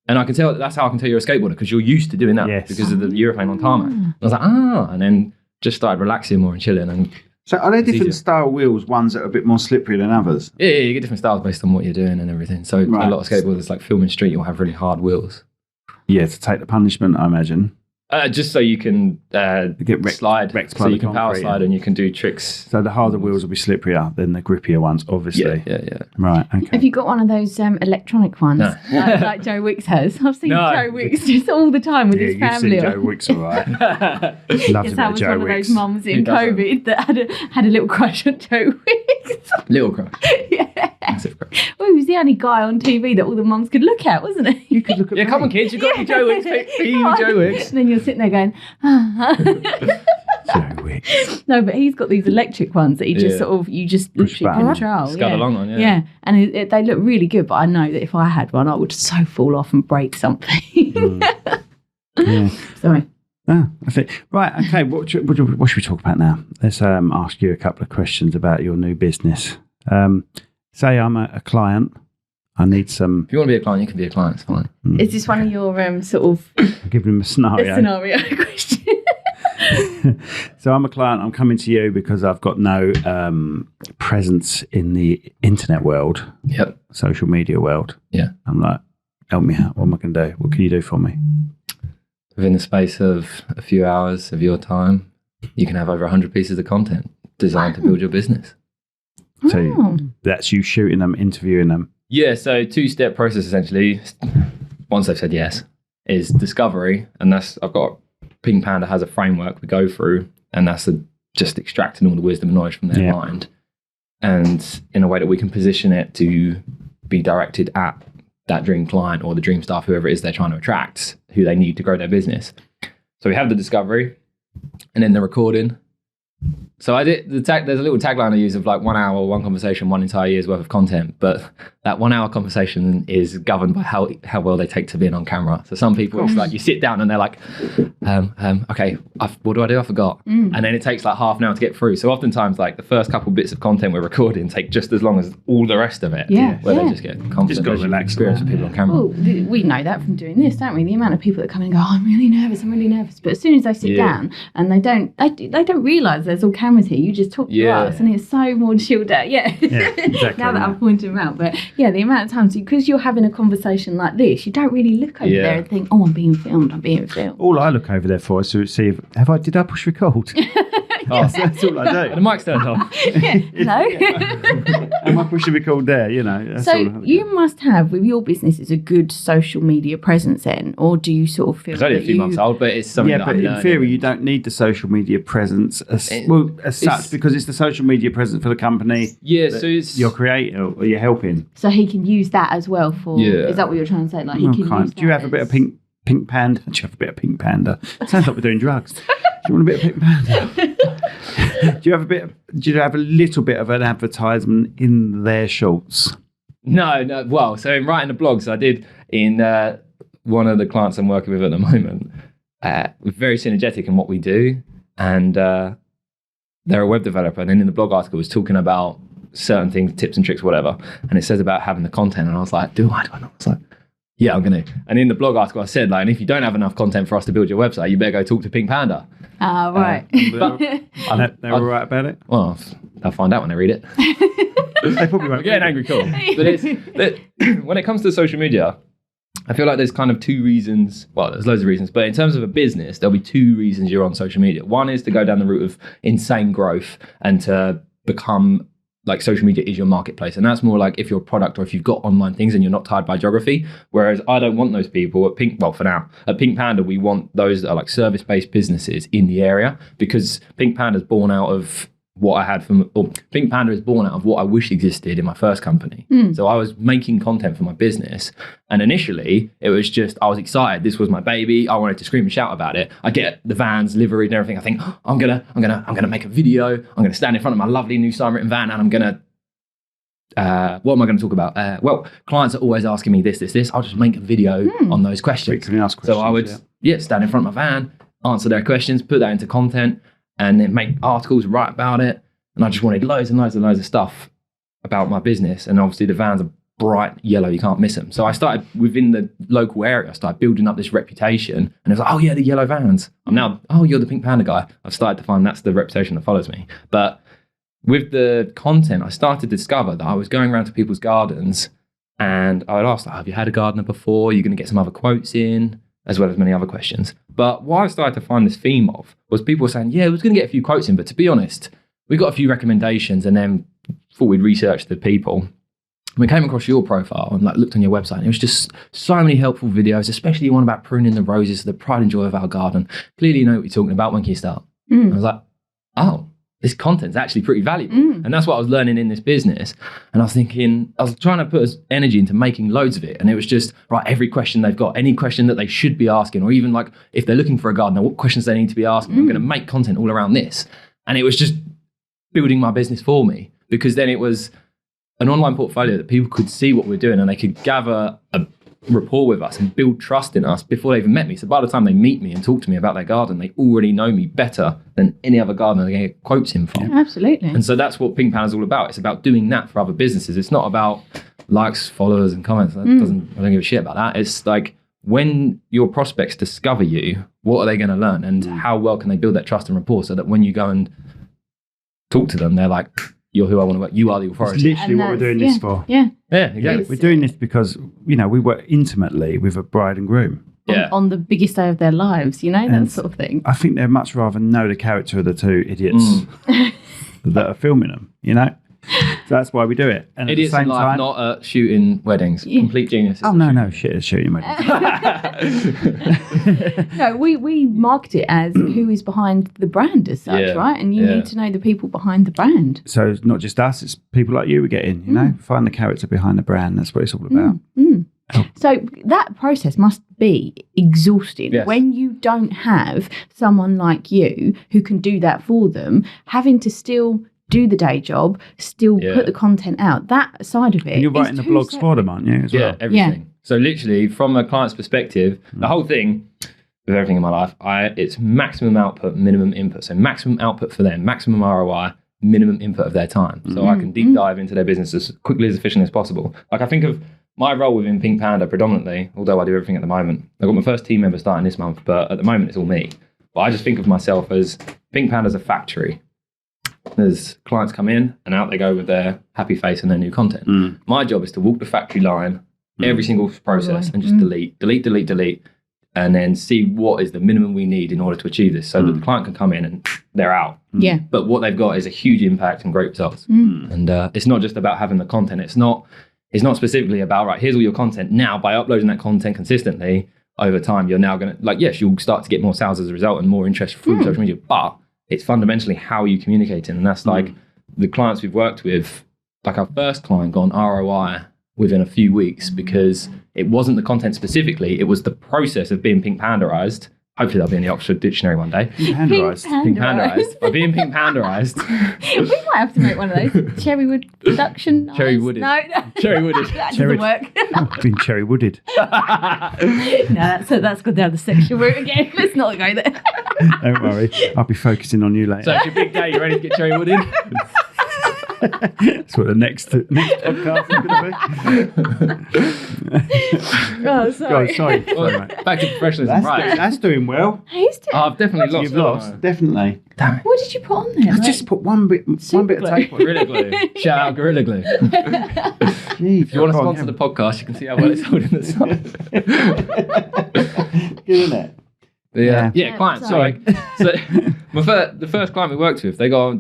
C: And I can tell, that's how I can tell you're a skateboarder, because you're used to doing that because of the urethane on tarmac. I was like, and then just started relaxing more and chilling. And
B: so are there different style wheels, ones that are a bit more slippery than others?
C: Yeah, you get different styles based on what you're doing and everything. So a lot of skateboarders, like filming street, you'll have really hard wheels. Yeah,
B: to take the punishment, I imagine.
C: Just so you can slide, so you can power slide and you can do tricks.
B: So the harder wheels will be slipperier than the grippier ones, obviously.
C: Yeah.
B: Right, okay.
A: Have you got one of those electronic ones like Joe Wicks has? I've seen Joe Wicks just all the time with his family.
B: You've seen Joe Wicks, all right.
A: Yes, I was one of those mums in COVID that had a little crush on Joe Wicks.
C: Little crush?
A: Yeah.
C: Massive crush.
A: Well, he was the only guy on TV that all the mums could look at, wasn't he?
B: You could look at me.
C: Come on, kids, you've got your Joe Wicks. Joe Wicks.
A: And then you're sitting there going,
B: Joe Wicks.
A: No, but he's got these electric ones that you just literally control.
C: Scud along on,
A: Yeah, and they look really good, but I know that if I had one, I would so fall off and break something. Sorry.
B: I think, right, okay, what should we talk about now? Let's ask you a couple of questions about your new business. Say I'm a client. I need some...
C: If you want to be a client, you can be a client. It's fine.
A: Is this one of your sort of...
B: I'm giving him a scenario.
A: A scenario question.
B: So I'm a client. I'm coming to you because I've got no presence in the internet world.
C: Yep.
B: Social media world.
C: Yeah.
B: I'm like, help me out. What am I going to do? What can you do for me?
C: Within the space of a few hours of your time, you can have over 100 pieces of content designed to build your business.
B: So that's you shooting them, interviewing them.
C: Yeah, so 2-step process essentially. Once they've said yes, is discovery, and I've got Pink Panda has a framework we go through, and that's just extracting all the wisdom and knowledge from their mind, and in a way that we can position it to be directed at that dream client or the dream staff, whoever it is they're trying to attract, who they need to grow their business. So we have the discovery, and then the recording. So I did there's a little tagline I use of like 1 hour, one conversation, one entire year's worth of content. But that 1 hour conversation is governed by how well they take to being on camera. So some people, it's like you sit down and they're like, okay, what do I do? I forgot. And then it takes like half an hour to get through. So oftentimes like the first couple bits of content we're recording take just as long as all the rest of it. Where they just get confident.
B: Just got to relax.
C: Experience with people on camera.
A: Well, we know that from doing this, don't we? The amount of people that come and go, I'm really nervous. But as soon as they sit down and they don't realise there's all cameras here, you just talk to us and it's so more chilled out. Exactly. Now that I've pointed them out. But the amount of times, because you're having a conversation like this, you don't really look over there and think, I'm being filmed.
B: All I look over there for is to see did I push record? That's all I do.
C: The mic's turned off.
A: No.
B: Am I we should be called there, you know. That's
A: So
B: all.
A: you must have, with your business, is a good social media presence then, or do you sort of feel
C: It's only a
A: that
C: few months old, but it's something that
B: but
C: I'm
B: in
C: learning.
B: theory, you don't need the social media presence as such, because it's the social media presence for the company
C: Yeah, so it's...
B: you're creating or you're helping.
A: So he can use that as well for...
C: Yeah.
A: Is that what you're trying to say? Like he
B: Well,
A: can
B: kind.
A: use
B: Do you
A: that
B: have a bit of
A: as-
B: Pink Panda? Do you have a bit of Pink Panda? Sounds like we're doing drugs. Do you want a bit of Pink Panda? Do you have a little bit of an advertisement in their shorts?
C: No. Well, so in writing the blogs, I did in one of the clients I'm working with at the moment. We're very synergetic in what we do, and they're a web developer. And then in the blog article, it was talking about certain things, tips and tricks, whatever. And it says about having the content, and I was like, do I not? I was like, yeah, I'm gonna. And in the blog article, I said, like, and if you don't have enough content for us to build your website, you better go talk to Pink Panda.
A: Right.
C: But
B: They're all right about it?
C: well, they'll find out when they read it.
B: They probably won't.
C: Get an angry call. But when it comes to social media, I feel like there's kind of two reasons. Well, there's loads of reasons, but in terms of a business, there'll be two reasons you're on social media. One is to go down the route of insane growth and to become like social media is your marketplace. And that's more like if you're a product or if you've got online things and you're not tied by geography. Whereas I don't want those people at Pink Panda, we want those that are like service-based businesses in the area, because Pink Panda is born out of what I had from, or Pink Panda is born out of what I wish existed in my first company. So I was making content for my business, and initially it was just, I was excited. This was my baby. I wanted to scream and shout about it. I get the vans, livery and everything. I think, oh, I'm gonna make a video. I'm gonna stand in front of my lovely new sign written van, and I'm gonna what am I going to talk about? Well, clients are always asking me this. I'll just make a video on those questions.
B: Frequently asked questions,
C: So I would, stand in front of my van, answer their questions, put that into content, and then make articles, write about it. And I just wanted loads and loads and loads of stuff about my business. And obviously the vans are bright yellow, you can't miss them. So I started within the local area, I started building up this reputation. And it was like, oh yeah, the yellow vans. I'm now, oh, you're the Pink Panda guy. I've started to find that's the reputation that follows me. But with the content, I started to discover that I was going around to people's gardens, and I would ask, have you had a gardener before? You're going to get some other quotes in, as well as many other questions. But what I started to find this theme of was people were saying, yeah, we was going to get a few quotes in, but to be honest, we got a few recommendations, and then thought we'd research the people. We came across your profile and like looked on your website, and it was just so many helpful videos, especially one about pruning the roses, the pride and joy of our garden. Clearly you know what you're talking about. When can you start? I was like, oh, this content's actually pretty valuable. And that's what I was learning in this business. And I was thinking, I was trying to put energy into making loads of it. And it was just, right, every question they've got, any question that they should be asking, or even like if they're looking for a gardener, what questions they need to be asking. I'm going to make content all around this. And it was just building my business for me, because then it was an online portfolio that people could see what we're doing, and they could gather a rapport with us and build trust in us before they even met me. So by the time they meet me and talk to me about their garden, they already know me better than any other gardener they can get quotes in from.
A: Absolutely.
C: And so that's what Pink Panda is all about. It's about doing that for other businesses. It's not about likes, followers and comments. I don't give a shit about that. It's like, when your prospects discover you, what are they going to learn, and how well can they build that trust and rapport, so that when you go and talk to them, they're like, you're who I want to work. You are the authority.
B: It's literally what we're doing this for.
A: Yeah.
C: Yeah, exactly.
B: We're doing this because, you know, we work intimately with a bride and groom.
C: Yeah.
A: On the biggest day of their lives, you know, that sort of thing.
B: I think they'd much rather know the character of the two idiots that are filming them, you know? So that's why we do it. And
C: Idiots
B: at the
C: in
B: same
C: life,
B: time,
C: not at shooting weddings.
A: Yeah.
C: Complete geniuses.
B: oh, no, shit, it's shooting weddings.
A: No, we market it as who is behind the brand as such,
C: Yeah.
A: right? And you need to know the people behind the brand.
B: So it's not just us, it's people like you we get in, you know? Find the character behind the brand. That's what it's all about.
A: So that process must be exhausting
C: Yes.
A: when you don't have someone like you who can do that for them, having to still do the day job, still put the content out. That side of it.
B: And you're
A: is
B: writing the
A: too
B: blogs
A: separate.
B: for them, aren't you, as well?
C: Everything. So literally, from a client's perspective, the whole thing, with everything in my life, it's maximum output, minimum input. So maximum output for them, maximum ROI, minimum input of their time. So I can deep dive into their business as quickly, as efficiently as possible. Like, I think of my role within Pink Panda predominantly, although I do everything at the moment. I've got my first team member starting this month, but at the moment it's all me. But I just think of myself as Pink Panda's a factory. There's clients come in and out they go with their happy face and their new content. My job is to walk the factory line, every single process, and just delete. and then see what is the minimum we need in order to achieve this, so that the client can come in and they're out.
A: Yeah.
C: But what they've got is a huge impact and great results. And it's not just about having the content. It's not specifically about, right, here's all your content. Now, by uploading that content consistently over time, you're now going to, like, yes, you'll start to get more sales as a result and more interest through social media, but it's fundamentally how you communicate. And that's like the clients we've worked with, like our first client got an ROI within a few weeks because it wasn't the content specifically, it was the process of being Pink Pandaized. Hopefully that'll be in the Oxford Dictionary one day.
B: Pink Pandaized.
C: Pink Pandaized. By being Pink Pandaized.
A: We might have to make one of those. Cherrywood Productions.
C: Cherrywooded.
A: No.
C: Cherrywooded.
A: That doesn't work.
B: I've been cherrywooded.
A: No, that's gone down the sexual route again. Let's not go there.
B: Don't worry. I'll be focusing on you later.
C: So it's your big day. You ready to get cherrywooded?
B: That's what the next podcast is going to be.
A: Oh, sorry.
B: God, sorry. Sorry, mate.
C: Back to professionalism, right?
B: That's doing well.
A: Who's doing?
C: I've definitely lost.
B: You've lost, definitely.
C: Damn it.
A: What did you put on there?
B: I just put one bit of tape on.
C: Gorilla Glue. Shout out Gorilla Glue. If you want to sponsor the podcast, you can see how well it's holding the sun.
B: Good, isn't it?
C: Yeah, client. Sorry. So the first client we worked with, they got.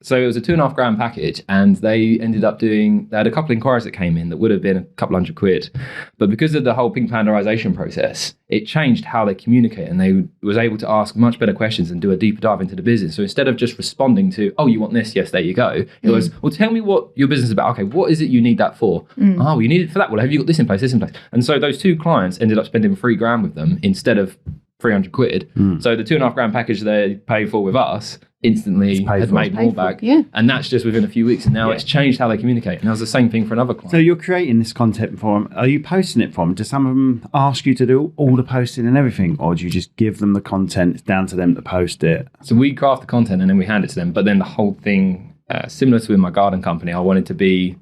C: So it was a £2,500 package, and they ended up they had a couple of inquiries that came in that would have been a couple £100. But because of the whole Pink Pandaization process, it changed how they communicate, and they was able to ask much better questions and do a deeper dive into the business. So instead of just responding to, oh, you want this? Yes, there you go. It was, well, tell me what your business is about. Okay, what is it you need that for? Oh, well, you need it for that. Well, have you got this in place, this in place? And so those two clients ended up spending £3,000 with them instead of £300. So the £2,500 package they paid for with us instantly had made more back.
A: Yeah.
C: And that's just within a few weeks. And now it's changed how they communicate. And that was the same thing for another client.
B: So you're creating this content for them. Are you posting it for them? Do some of them ask you to do all the posting and everything? Or do you just give them the content? It's down to them to post it.
C: So we craft the content and then we hand it to them. But then the whole thing, similar to in my garden company, I wanted to be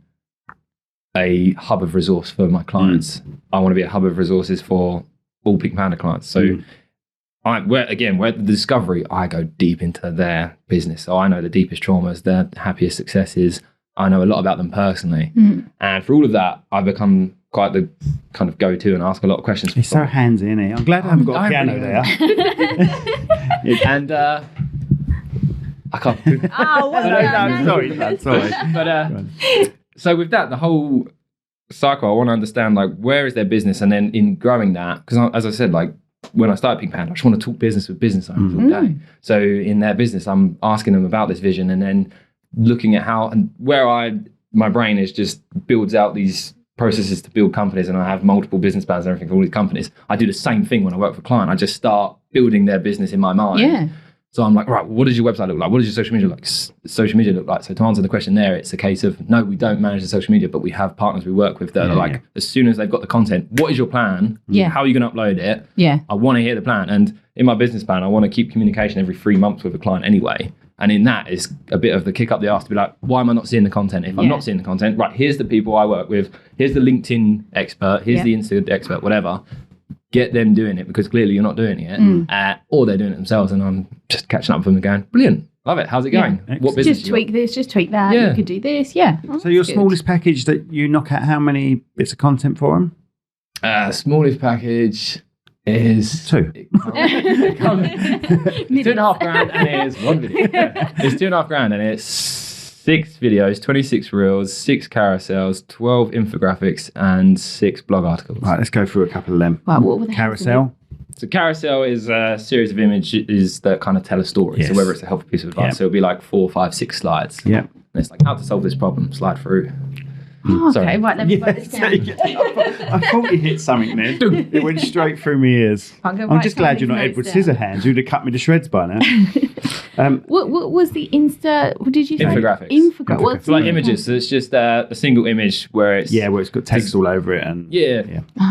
C: a hub of resource for my clients. I want to be a hub of resources for all Pink Panda clients. So where the discovery, I go deep into their business. So I know the deepest traumas, their happiest successes. I know a lot about them personally. And for all of that, I've become quite the kind of go-to and ask a lot of questions.
B: He's so handsy, isn't he? I'm glad I haven't got a piano there.
C: And I can't.
B: Sorry.
C: But so with that, the whole cycle, I want to understand, like, where is their business? And then in growing that, because as I said, like, when I started Pink Panda, I just want to talk business with business owners all day. So in their business, I'm asking them about this vision and then looking at how and where my brain is just builds out these processes to build companies, and I have multiple business plans and everything for all these companies. I do the same thing when I work for a client. I just start building their business in my mind.
A: Yeah.
C: So I'm like, right, what does your website look like? What does your social media look like? So to answer the question there, it's a case of, no, we don't manage the social media, but we have partners we work with that are like, as soon as they've got the content, what is your plan?
A: Yeah.
C: How are you going to upload it?
A: Yeah.
C: I want to hear the plan. And in my business plan, I want to keep communication every 3 months with a client anyway. And in that is a bit of the kick up the arse to be like, why am I not seeing the content? If I'm not seeing the content, right, here's the people I work with. Here's the LinkedIn expert. Here's the Insta expert, whatever. Get them doing it, because clearly you're not doing it, or they're doing it themselves, and I'm just catching up with them and going, brilliant, love it, how's it going? What business?
A: Just tweak this, just tweak that. You could do this,
B: So your smallest package that you knock out, how many bits of content for them?
C: Smallest package is
B: 2.
C: It's £2,500 and it's 1 video. It's £2,500 and it's 6 videos, 26 reels, 6 carousels, 12 infographics, and 6 blog articles.
B: Right, let's go through a couple of them.
A: Right, what were the
B: Carousel?
C: So carousel is a series of images that kind of tell a story.
B: Yes.
C: So whether it's a helpful piece of advice, so it'll be like 4, 5, 6 slides.
B: Yeah.
C: And it's like, how to solve this problem, slide through.
A: Oh, okay,
C: Sorry.
A: right, let me write this down.
B: I thought you hit something there. It went straight through my ears. I'm just glad you're not Edward Scissorhands, who'd have cut me to shreds by now.
A: What was the Insta? What did you say?
C: Infographics.
A: Infographics.
C: It's like images. So it's just a single image where it's...
B: Yeah, where it's got text all over it. And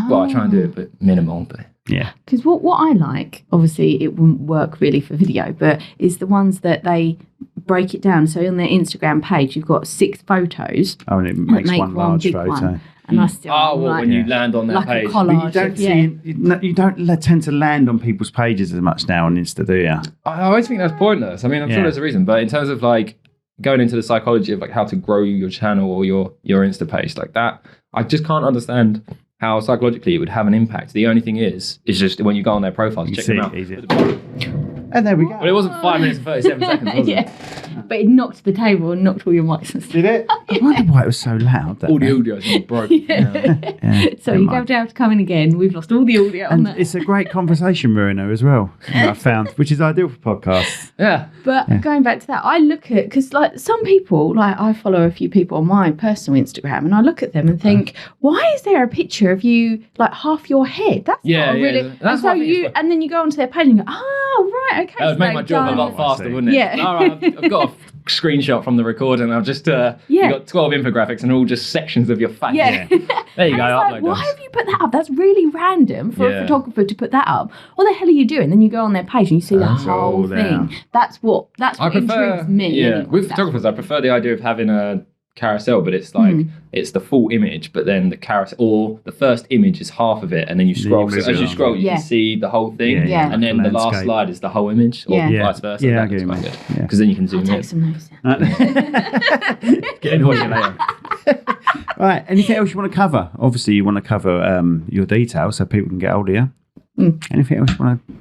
C: Well, I try and do it, but minimal. But
B: yeah.
A: Because what I like, obviously it wouldn't work really for video, but is the ones that they break it down. So on their Instagram page, you've got 6 photos.
B: Oh, and it makes
A: make
B: one large
A: big
B: photo.
A: One. And I still
C: when you land on their
A: like
C: page.
A: a collage.
B: But you don't see, you don't tend to land on people's pages as much now on Insta, do you?
C: I always think that's pointless. I mean, I'm sure there's a reason, but in terms of like going into the psychology of like how to grow your channel or your Insta page like that, I just can't understand how psychologically it would have an impact. The only thing is just when you go on their profiles, check them out.
B: And there we go.
C: Well, it wasn't 5 minutes and 37 seconds, was it?
A: But it knocked the table and knocked all your mics and stuff.
B: Did it? I wonder why it was so loud.
C: All the audio's all broke.
A: So you're going to have to come in again. We've lost all the audio on
B: and
A: that.
B: it's a great conversation ruiner as well, I found, which is ideal for podcasts.
C: Yeah.
A: But going back to that, I look at, because like some people, like I follow a few people on my personal Instagram, and I look at them and think, why is there a picture of you like half your head? That's not really.
C: That's
A: and so and then you go onto their page and you go, oh right, okay.
C: That would make my job a lot faster, wouldn't it?
A: Yeah.
C: All right, I've got a screenshot from the recording. I've just you got 12 infographics and all just sections of your face.
A: Yeah.
C: There you go.
A: Like, why have you put that up? That's really random for a photographer to put that up. What the hell are you doing? Then you go on their page and you see the whole thing. That's what intrigues me.
C: Yeah,
A: anyway.
C: with photographers, I prefer the idea of having a carousel, but it's like it's the full image, but then the carousel, or the first image is half of it, and then you scroll. So as you scroll, you can see the whole thing, and then the last slide is the whole image, or vice versa.
B: Yeah, I get you,
C: because then you can zoom
A: I'll
C: in.
A: take some notes.
C: Get in audio later.
B: Right, anything else you want to cover? Obviously, you want to cover your details so people can get hold of you. Anything else you want to...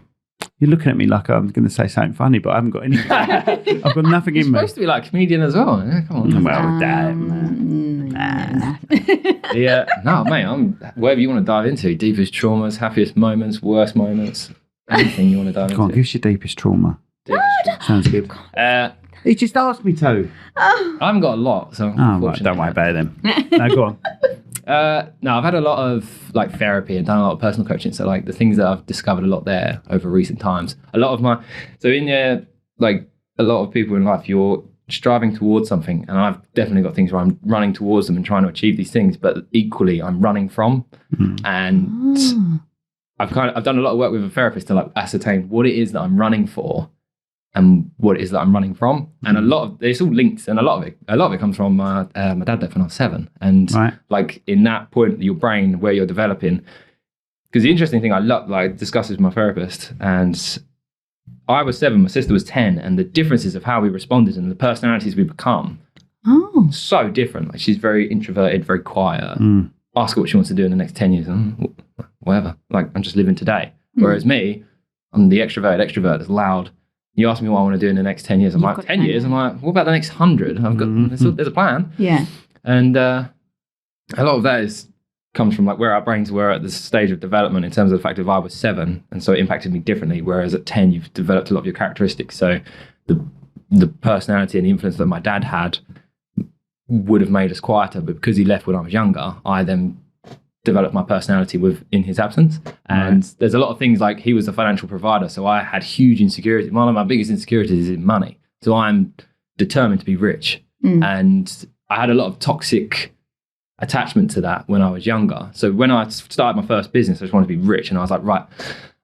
B: You're looking at me like I'm going to say something funny, but I haven't got anything. I've got nothing in me.
C: You're supposed to be like a comedian as well. Yeah, come on.
B: Well, damn.
C: Yeah, no, mate, I'm whatever you want to dive into. Deepest traumas, happiest moments, worst moments, anything you want to dive into.
B: Come on, give us your deepest trauma. Sounds good. He just asked me to.
C: I haven't got a lot, so
B: right, don't worry about it then. No, go on.
C: No, I've had a lot of like therapy and done a lot of personal coaching. So like the things that I've discovered a lot there over recent times. A lot of in there, like a lot of people in life, you're striving towards something, and I've definitely got things where I'm running towards them and trying to achieve these things, but equally I'm running from. And I've done a lot of work with a therapist to like ascertain what it is that I'm running for and what it is that I'm running from, and a lot of it's all linked, and a lot of it comes from my dad died when I was 7, and like in that point, your brain where you're developing. Because the interesting thing I discussed with my therapist, and I was 7, my sister was 10, and the differences of how we responded and the personalities we become, so different. Like she's very introverted, very quiet. Ask her what she wants to do in the next 10 years, and whatever. Like I'm just living today. Whereas me, I'm the extrovert that's loud. You ask me what I want to do in the next 10 years. I'm like, 10 years? I'm like, what about the next 100? I've got there's a plan.
A: Yeah.
C: And a lot of that comes from like where our brains were at the stage of development in terms of the fact that I was 7, and so it impacted me differently. Whereas at 10, you've developed a lot of your characteristics. So the personality and the influence that my dad had would have made us quieter, but because he left when I was younger, I then developed my personality in his absence. And there's a lot of things like he was a financial provider, so I had huge insecurity. One of my biggest insecurities is in money. So I'm determined to be rich. And I had a lot of toxic attachment to that when I was younger. So when I started my first business, I just wanted to be rich, and I was like, right,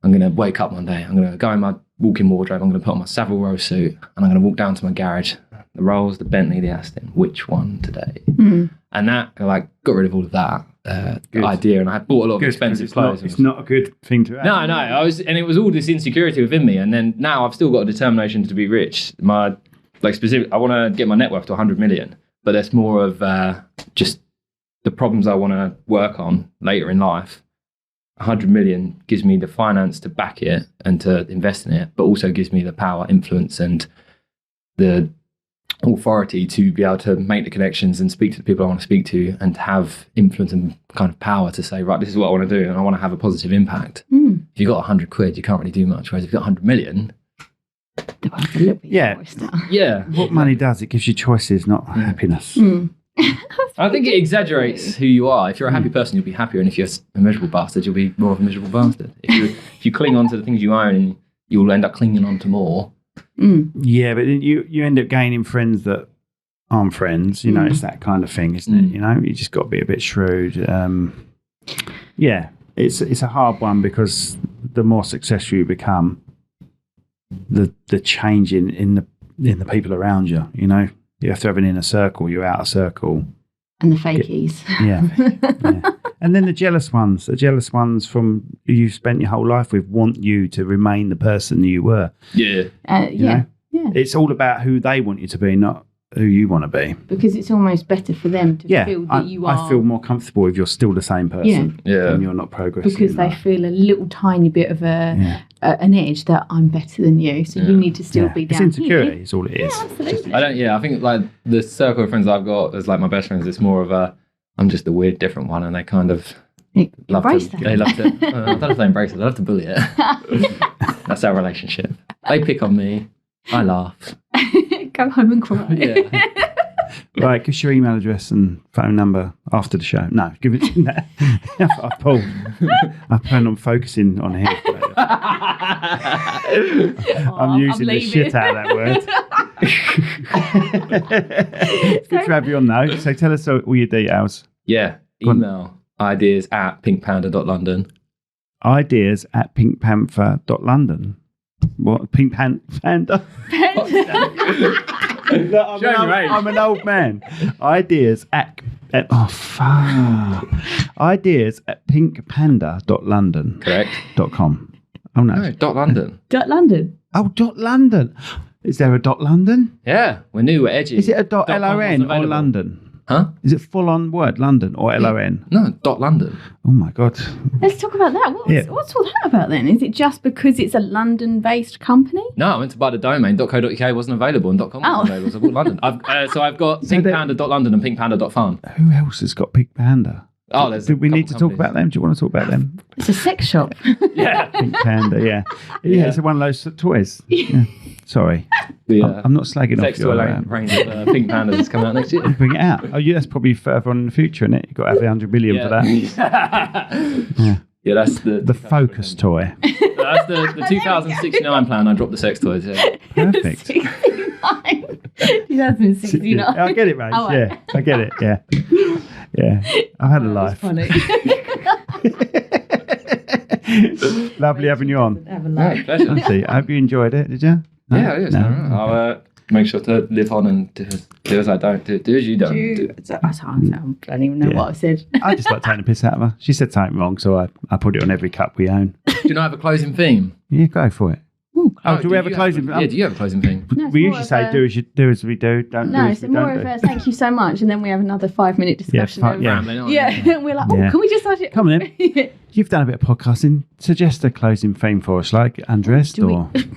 C: I'm going to wake up one day, I'm going to go in my walk-in wardrobe, I'm going to put on my Savile Row suit, and I'm going to walk down to my garage, the Rolls, the Bentley, the Aston, which one today? And that, like, got rid of all of that idea, and I bought a lot of expensive clothes.
B: It's not a good thing to have.
C: No, and it was all this insecurity within me, and then now I've still got a determination to be rich. I want to get my net worth to 100 million, but that's more of just the problems I want to work on later in life. 100 million gives me the finance to back it and to invest in it, but also gives me the power, influence, and the authority to be able to make the connections and speak to the people I want to speak to, and have influence and kind of power to say, right, this is what I want to do, and I want to have a positive impact. If you've got 100 quid, you can't really do much. Whereas if you've got 100 million...
B: Yeah. What money does, it gives you choices, not happiness.
C: I think it exaggerates who you are. If you're a happy person, you'll be happier, and if you're a miserable bastard, you'll be more of a miserable bastard. If you cling on to the things you own, you'll end up clinging on to more.
B: Yeah, but you end up gaining friends that aren't friends. You know, it's that kind of thing, isn't it? You know, you just got to be a bit shrewd. Yeah, it's a hard one, because the more successful you become, the change in the people around you. You know, you have to have an inner circle, your outer circle,
A: and the fakies.
B: Yeah. And then the jealous ones from who you've spent your whole life with want you to remain the person you were.
C: Yeah.
B: You know? It's all about who they want you to be, not who you want to be.
A: Because it's almost better for them to feel that you are.
B: I feel more comfortable if you're still the same person and you're not progressing.
A: Because they feel a little tiny bit of an edge that I'm better than you, so you need to still be down.
B: It's insecurity is all it is.
A: Yeah, absolutely.
C: I think like the circle of friends I've got as like my best friends, it's more of I'm just the weird different one, and they kind of love to. They love to. I don't know if they embrace it. They love to bully it. That's our relationship. They pick on me. I laugh.
A: Go home and cry.
C: Yeah.
B: Right, give us your email address and phone number after the show. No, give it to that. I pulled. I plan on focusing on here. I'm using the shit out of that word. Good to have you on though. So tell us all your details.
C: Yeah. Email ideas@pinkpanda.london.
B: Ideas@pinkpanther.london. What? Pink Panda? Look, I'm an old man. Ideas@pinkpanda.london.
C: Correct.
B: .com. Oh no.
C: No, .London.
A: .London.
B: Oh, .London. Is there a .London?
C: Yeah, we're new, we're edgy.
B: Is it a .LON or London?
C: Huh?
B: Is it full on word, London or LON?
C: No, .London.
B: Oh my God.
A: Let's talk about that. What's all that about then? Is it just because it's a London-based company?
C: No, I went to buy the domain. .co.uk wasn't available and .com wasn't available. So I bought London. I've got pinkpanda.london and pinkpanda.farm.
B: Who else has got Pink Panda?
C: Oh, there's.
B: Do we need to talk about them? Do you want to talk about them?
A: It's a sex shop.
C: Yeah.
B: Pink Panda, yeah. It's one of those toys. Yeah. Sorry. I'm not slagging off your
C: range of Pink Pandas is coming out next year.
B: Bring it out. Oh, yeah, that's probably further on in the future, isn't it? You've got to have 100 million for that.
C: Yeah, that's the
B: focus toy.
C: That's the 2069 plan. I dropped the sex toys. Yeah.
B: Perfect.
A: 2069.
B: I get it, mate.
A: Oh,
B: yeah, I get it. Yeah. Yeah. I've had a life.
A: Funny.
B: Lovely having you on.
A: Have a life.
C: Pleasure.
B: Honestly, I hope you enjoyed it. Did you? No?
C: Yeah, it is.
B: No.
C: I'll make sure to live on and do as I don't. Do as you don't.
A: I don't even know what I said.
B: I just like taking a piss out of her. She said something wrong, so I put it on every cup we own.
C: Do you not have a closing theme?
B: Yeah, go for it.
A: Oh,
B: do we have a closing?
C: Yeah, do you have a closing theme?
A: No,
B: we usually say do as we do, don't do as we don't do.
A: No, it's more of a thank you so much, and then we have another 5-minute discussion.
B: Yeah.
A: We're like, can we just start it?
B: Come on in. You've done a bit of podcasting. Suggest a closing theme for us, like undressed or.
A: If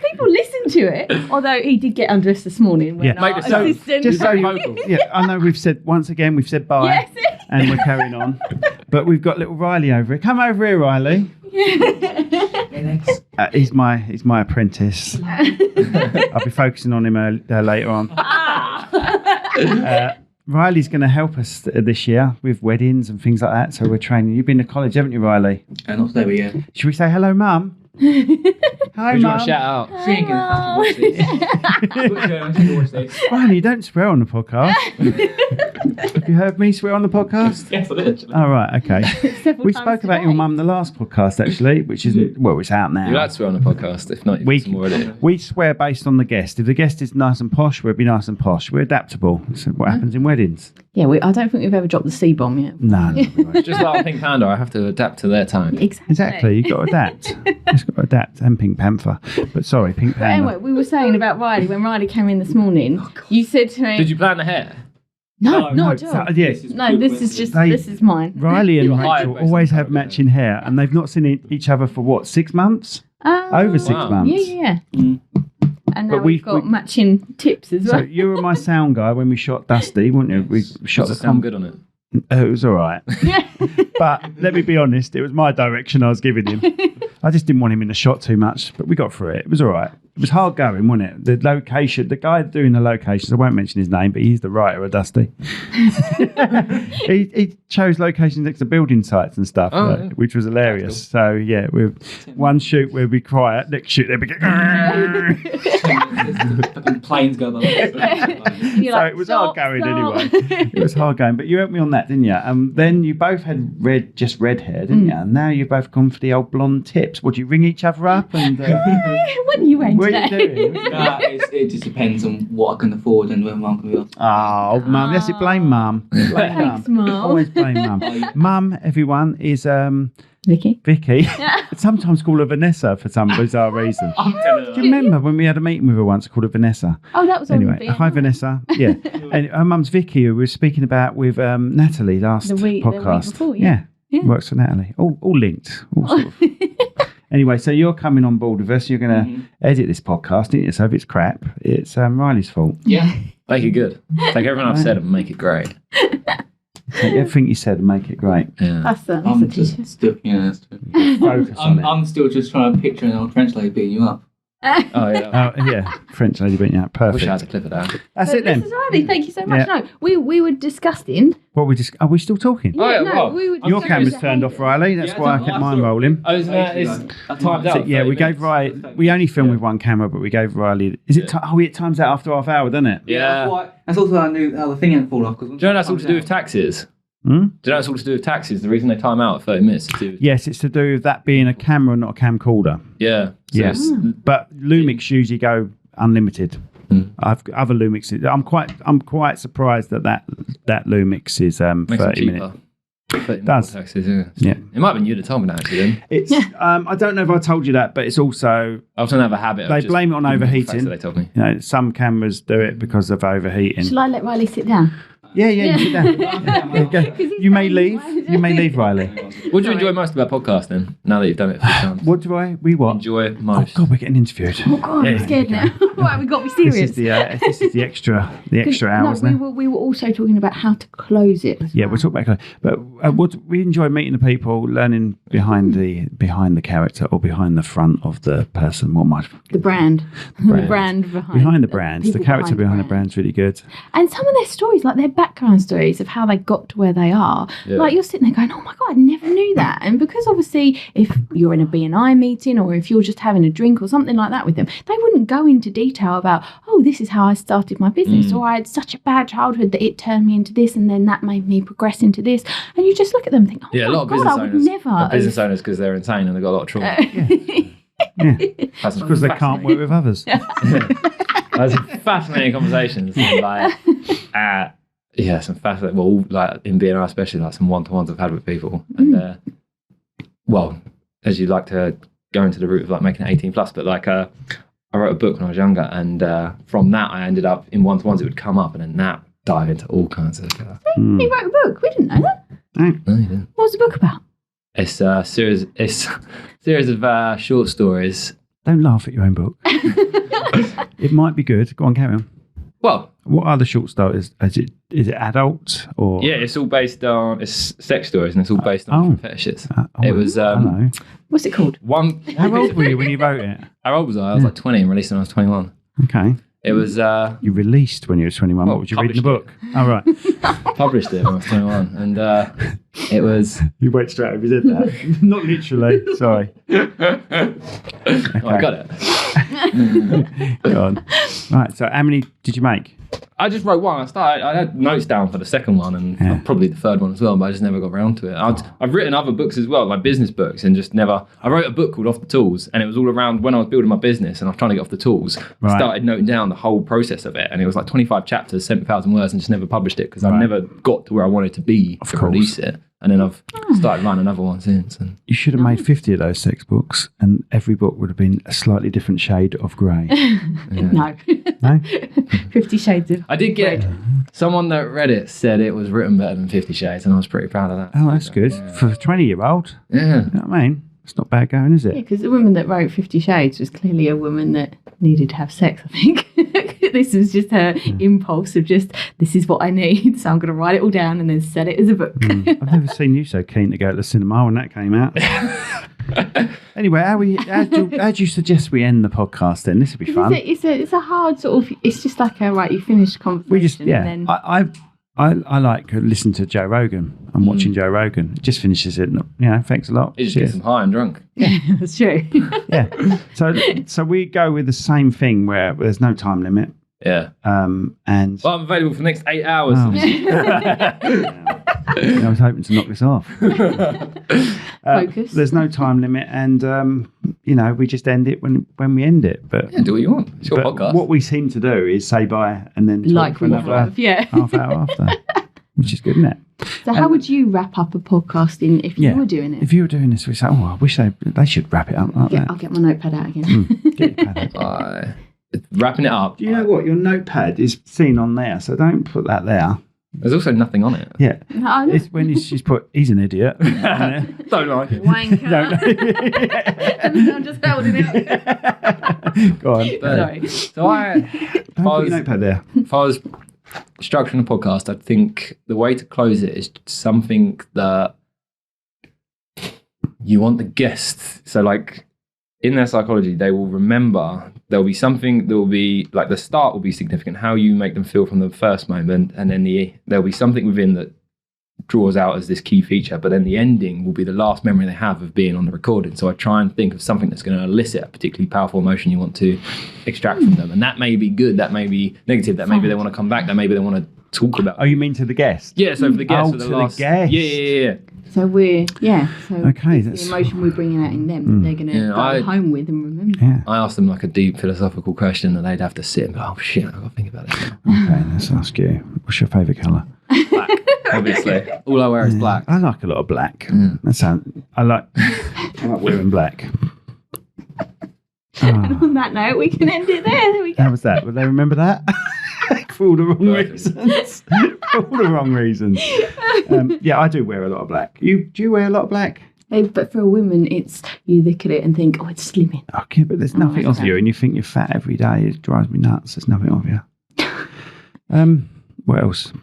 A: people listen to it, although he did get undressed this morning. When our assistant
B: just so I know we've said bye,
A: yes.
B: and we're carrying on, but we've got little Riley over here. Come over here, Riley. He's my apprentice. I'll be focusing on him later on. Riley's going to help us this year with weddings and things like that. So we're training. You've been to college, haven't you, Riley?
D: Not today, but yeah.
B: Should we say hello, Mum? Hi,
C: Who do you want
B: Mum.
C: to shout out?
D: She ain't gonna fucking watch this.
B: Riley, you don't swear on the podcast. Have you heard me swear on the podcast?
D: Yes, I did.
B: Oh, right, okay. We spoke about your mum the last podcast, actually, which is, it's out now.
C: You like to swear on the podcast, if not,
B: We
C: some more edit.
B: we swear based on the guest. If the guest is nice and posh, we'll be nice and posh. We're adaptable. So what happens in weddings?
A: Yeah, I don't think we've ever dropped the C-bomb yet.
B: No.
C: Just like Pink Panda, I have to adapt to their time.
B: Exactly. You've got to adapt. You've got to adapt. And Pink Panther. But sorry, Pink
A: But
B: Panda.
A: anyway, we were saying about Riley. When Riley came in this morning, you said to me...
C: Did you plan the hair?
A: No, not at all.
B: Yes.
A: No, this is mine.
B: Riley and
C: You were hired
B: Rachel
C: based
B: always
C: on
B: have
C: that,
B: matching hair, and they've not seen each other for what, 6 months? Over 6
C: Wow.
B: months.
A: Yeah. And now
B: But
A: we've got matching tips as
B: So
A: well.
B: you were my sound guy when we shot Dusty, weren't you? We shot
C: Does
B: the
C: it sound good on it?
B: It was all right. But let me be honest, it was my direction I was giving him. I just didn't want him in the shot too much, but we got through it. It was all right. It was hard going, wasn't it? The location, the guy doing the locations, I won't mention his name, but he's the writer of Dusty. he chose locations next to building sites and stuff, which was hilarious. So, yeah, with one shoot we'll be quiet, next shoot they'll be
D: Fucking planes go by.
B: So it was hard going anyway. It was hard going, but you helped me on that, didn't you? Then you both had red hair, didn't you? And now you've both gone for the old blonde tips. Would you ring each other up? And
A: What are you wearing
B: what are you
A: today?
B: doing?
D: It just depends on what I can afford and whether I'm going to be
B: Oh, Mum, blame Mum. Blame
A: Thanks, Mum.
B: Always blame Mum. Mum, everyone, is
A: Vicky.
B: Sometimes call her Vanessa for some bizarre reason. Do you remember when we had a meeting with her once called her Vanessa?
A: Oh, that was
B: anyway. Hi, Vanessa. Yeah, and her mum's Vicky, who we were speaking about with Natalie last podcast.
A: The week before, yeah.
B: Works for Natalie. All linked. All sort of. Anyway, so you're coming on board with us. You're going to edit this podcast, aren't you? So if it's crap, it's Riley's fault.
D: Yeah.
C: Make it good. Take everything I've said and make it great.
B: Take everything you said and make it great.
C: Yeah.
A: That's a
D: I'm
A: t-shirt.
D: just still, that's true.
B: Focus on it.
D: I'm still just trying to picture an old French lady beating you up.
C: Oh, yeah.
B: Oh, yeah. French lady beating you out.
C: I wish I
B: Perfect.
C: had to clip it out.
B: That's it then.
A: Mrs. Riley, thank you so much.
B: Yeah.
A: No, we were disgusting.
B: What are we still talking?
C: Oh, yeah,
A: no,
C: well,
A: we were
B: Your
A: discussing
B: camera's
A: the
B: turned off,
A: Hayden.
B: Riley. That's why I kept mine rolling.
C: Oh, it's timed out.
B: Yeah, we gave Riley. We only film with one camera, but we gave Riley. Is it? It times out after half hour, doesn't it?
C: Yeah.
D: That's also how I knew how the thing hadn't fallen off.
C: Do you know that's all to do with taxes?
B: Hmm?
C: Do you know that's all to do with taxes? The reason they time out at 30 minutes is to do with...
B: Yes, it's to do with that being a camera, not a camcorder.
C: Yeah. So
B: Yes, but Lumix usually go unlimited. I've got other Lumix. I'm quite surprised that Lumix is
C: makes it
B: 30
C: cheaper.
B: minutes.
C: 30
B: Does.
C: taxes, yeah.
B: Yeah.
C: It might have been you that told me that actually then.
B: It's I don't know if I told you that, but it's also
C: I often have a habit of
B: they
C: just
B: blame it on
C: ignoring the facts
B: overheating.
C: that they told me.
B: You know, some cameras do it because of overheating.
A: Shall I let Riley sit down?
B: Yeah, you sit down. Yeah, go. You may leave. You may leave, Riley.
C: What do you enjoy most about podcasting now that you've done it a few times?
B: What do we what?
C: Enjoy
B: Oh
C: most?
B: God, we're getting interviewed.
A: Oh God, I'm scared now. Right, we've got to be serious.
B: This is the extra hours
A: no,
B: now.
A: we were also talking about how to close it. as
B: Yeah,
A: well.
B: we'll talk about it. But we enjoy meeting the people, learning behind the character or behind the front of the person. What might
A: the brand,
B: brand.
A: the brand behind
B: the brands, the
A: people
B: character behind the
A: brand.
B: brand's really good.
A: And some of their stories, like their background stories of how they got to where they are,
C: Yeah.
A: like you're sitting there going, oh my God, I never knew that. And because obviously if you're in a B&I meeting or if you're just having a drink or something like that with them, they wouldn't go into detail about, oh, this is how I started my business or I had such a bad childhood that it turned me into this and then that made me progress into this. And you just look at them and think, oh
C: Yeah, a
A: my
C: lot of
A: God,
C: business
A: I would
C: owners
A: never
C: are business
A: have-
C: owners because they're insane and they've got a lot of trauma.
B: Yeah,
C: That's
B: because they can't work with others.
C: That's fascinating conversations. And like, some fascinating. Well, like in BNI, especially like some one-to-ones I've had with people, and well, as you like to go into the route of like making it 18 plus, but like I wrote a book when I was younger, and from that I ended up in one-to-ones. It would come up, and then that dive into all kinds of.
A: He wrote a book. We didn't know that.
C: No, you didn't.
A: What was the book about?
C: It's a series. It's a series of short stories.
B: Don't laugh at your own book. It might be good. Go on, carry on.
C: Well,
B: What are the short stories? Is it adult or?
C: yeah, it's all based on sex stories, and it's all based on different fetishes. It was
B: hello.
A: What's it called?
C: one.
B: How old were you when you wrote it?
C: How old was I? I was like 20 and released when I was 21.
B: Okay.
C: It was
B: You released when you were 21.
C: Well,
B: What was you reading the
C: published
B: book? Oh, right.
C: published it when I was 21, and it was.
B: You went straight over, did that? Not literally. Sorry.
C: Oh, I got it.
B: Go on. Right. So, how many did you make?
C: I just wrote one. I had notes down for the second one and probably the third one as well, but I just never got around to it. I've written other books as well, like business books, and just never. I wrote a book called Off the Tools, and it was all around when I was building my business and I was trying to get off the tools.
B: Right.
C: I started noting down the whole process of it, and it was like 25 chapters, 7,000 words, and just never published it because I never got to where I wanted to be to release it. And then I've started writing another one since. And
B: You should have made 50 of those sex books, and every book would have been a slightly different shade of grey.
A: No.
B: No?
A: 50 Shades of
C: I did get someone that read it said it was written better than 50 Shades, and I was pretty proud of that.
B: Oh, that's good. For a 20-year-old.
C: Yeah.
B: You know what I mean? It's not bad going, is
A: Yeah,
B: it?
A: because the woman that wrote 50 Shades was clearly a woman that needed to have sex, I think. This was just her impulse of just, this is what I need, so I'm going to write it all down and then sell it as a book.
B: I've never seen you so keen to go to the cinema when that came out. Anyway, how do you suggest we end the podcast then? This would be fun.
A: It's a hard sort of, it's just like a, right, you finish the conversation
B: We just,
A: and then...
B: I like listening to Joe Rogan. I'm watching Joe Rogan. It just finishes it. Thanks a lot.
C: It just gets them high and drunk.
A: Yeah, that's true.
B: Yeah. So we go with the same thing where there's no time limit.
C: Yeah.
B: And
C: Well, I'm available for the next 8 hours.
B: Oh. I was hoping to knock this off.
A: Focus.
B: There's no time limit, and we just end it when we end it. But
C: Yeah, do what you want. It's your
B: but
C: podcast.
B: what we seem to do is say bye and then talk
A: Like
B: for
A: we
B: another
A: have, yeah.
B: half hour after, which is good, isn't it?
E: So how would you wrap up a podcast if you were doing it?
B: If you were doing this, we say, I wish they should wrap it up like that.
E: I'll get my notepad out again.
B: Get your pad out.
C: Wrapping it up.
B: Do you know what? Your notepad is seen on there, so don't put that there.
C: There's also nothing on it.
B: Yeah.
E: No,
B: It's when she's put, he's an idiot on there.
C: Don't like it.
E: Wanker. I'm just holding it.
B: Go on.
E: Sorry.
C: So
B: Don't put your notepad there.
C: if I was structuring a podcast, I think the way to close it is something that you want the guests. So, like, in their psychology, they will remember. There'll be something that will be like the start will be significant, how you make them feel from the first moment, and then there'll be something within that draws out as this key feature, but then the ending will be the last memory they have of being on the recording. So I try and think of something that's going to elicit a particularly powerful emotion you want to extract from them, and that may be good, that may be negative, that maybe they want to come back, that maybe they want to talk about.
B: Oh, you mean to the guest?
C: Yeah, so for the guests, for
B: to
C: the last,
B: the guest.
C: Yeah.
E: So
B: Okay,
E: the
B: that's
E: emotion we're bringing out in them that they're going to go home with and remember.
B: yeah.
C: I asked them like a deep philosophical question that they'd have to sit and go, oh shit, I've got to think about it.
B: Okay, let's ask you. What's your favourite colour?
C: Black, obviously. All I wear is black.
B: I like a lot of black. I like wearing black.
E: And on that note, we can end it there. There we go.
B: How was that? Will they remember that? For all the wrong reasons. For all the wrong reasons. Yeah, I do wear a lot of black. Do you wear a lot of black?
E: But for a woman, it's you look at it and think, oh, it's slimming.
B: Okay, but there's nothing of you, and you think you're fat every day. It drives me nuts. There's nothing of you. What else?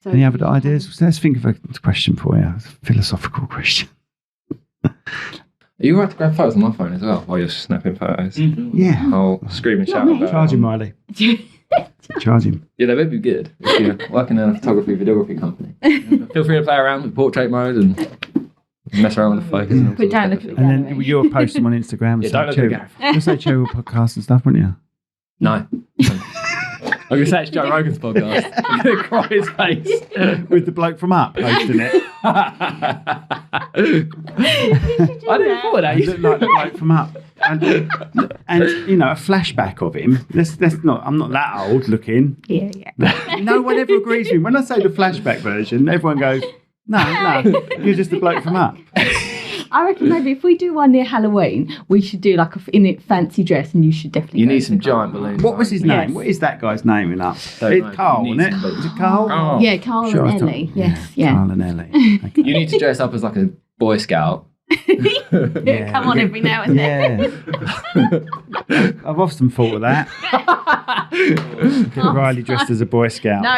E: So
B: Any other ideas? Let's think of a question for you. A philosophical question.
C: Are you right to grab photos on my phone as well while you're snapping photos?
B: Yeah.
C: I'll scream and shout about
B: Charge him, Miley. Charge him.
C: Yeah, they would be good if you're working in a photography, videography company. Feel free to play around with portrait mode and mess around with the focus. And all
E: But don't look
C: sorts
E: at
C: of
E: the
C: stuff.
B: And then you'll post them on Instagram.
C: Yeah, don't look at the gaff.
B: You'll say Cherrywood Podcast and stuff, wouldn't you?
C: No. I'm going to say it's Joe Rogan's podcast. I'm going to cry his face.
B: With the bloke from Up posting it.
C: I didn't thought of that.
B: He looked like the bloke from Up. And you know, a flashback of him. I'm not that old looking.
E: Yeah.
B: No one ever agrees with me. When I say the flashback version, everyone goes, no, you're just the bloke from Up.
E: I reckon maybe if we do one near Halloween, we should do like in a fancy dress, and you should definitely.
C: You
E: go
C: need
E: to
C: some
E: the
C: giant
E: Carl.
C: balloons.
B: What was his name?
E: Yes.
B: What is that guy's name in Up?
C: Don't
B: It's
C: know.
B: Carl,
C: You
B: isn't
C: need
B: it?
C: some
B: Is it Carl?
C: Oh.
E: Yeah, Carl
B: Sure, I
E: and
B: thought-
E: Ellie. Yes, yeah.
B: Carl and Ellie. Okay.
C: You need to dress up as like a Boy Scout.
B: Yeah.
E: Come on every now and then.
B: Yeah. I've often thought of that. Get Riley dressed as a Boy Scout.
E: No,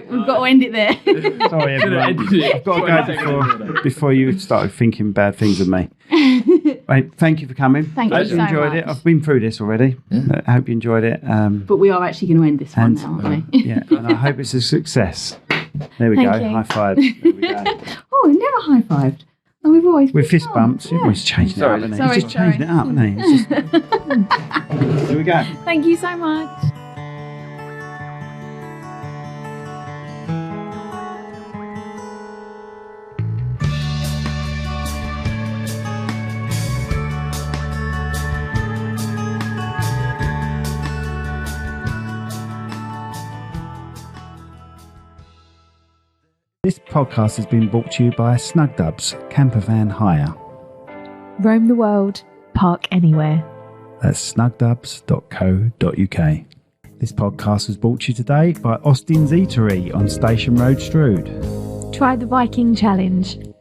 E: we've got to end it there.
B: Sorry, everyone. I've got to go before you started thinking bad things of me. Right, thank you for coming.
E: Thank
B: I
E: you
B: hope you
E: so
B: enjoyed
E: much.
B: it. I've been through this already.
C: Yeah.
B: I hope you enjoyed it.
E: But we are actually going to end this one now, aren't we?
B: Yeah, and I hope it's a success. There we
E: Thank
B: go.
E: you.
B: High five. There we go.
E: Oh, we've never high-fived. Oh, we've always
B: With fist
E: Oh,
B: bumps.
E: yeah.
B: He's changing it up, isn't he?
E: Sorry,
B: He's just changing it up, isn't he? It's just... Here we go.
E: Thank you so much.
B: This podcast has been brought to you by Snug Dubs Camper Van Hire.
A: Roam the world, park anywhere.
B: That's snugdubs.co.uk. This podcast was brought to you today by Austin's Eatery on Station Road, Strood.
A: Try the Viking Challenge.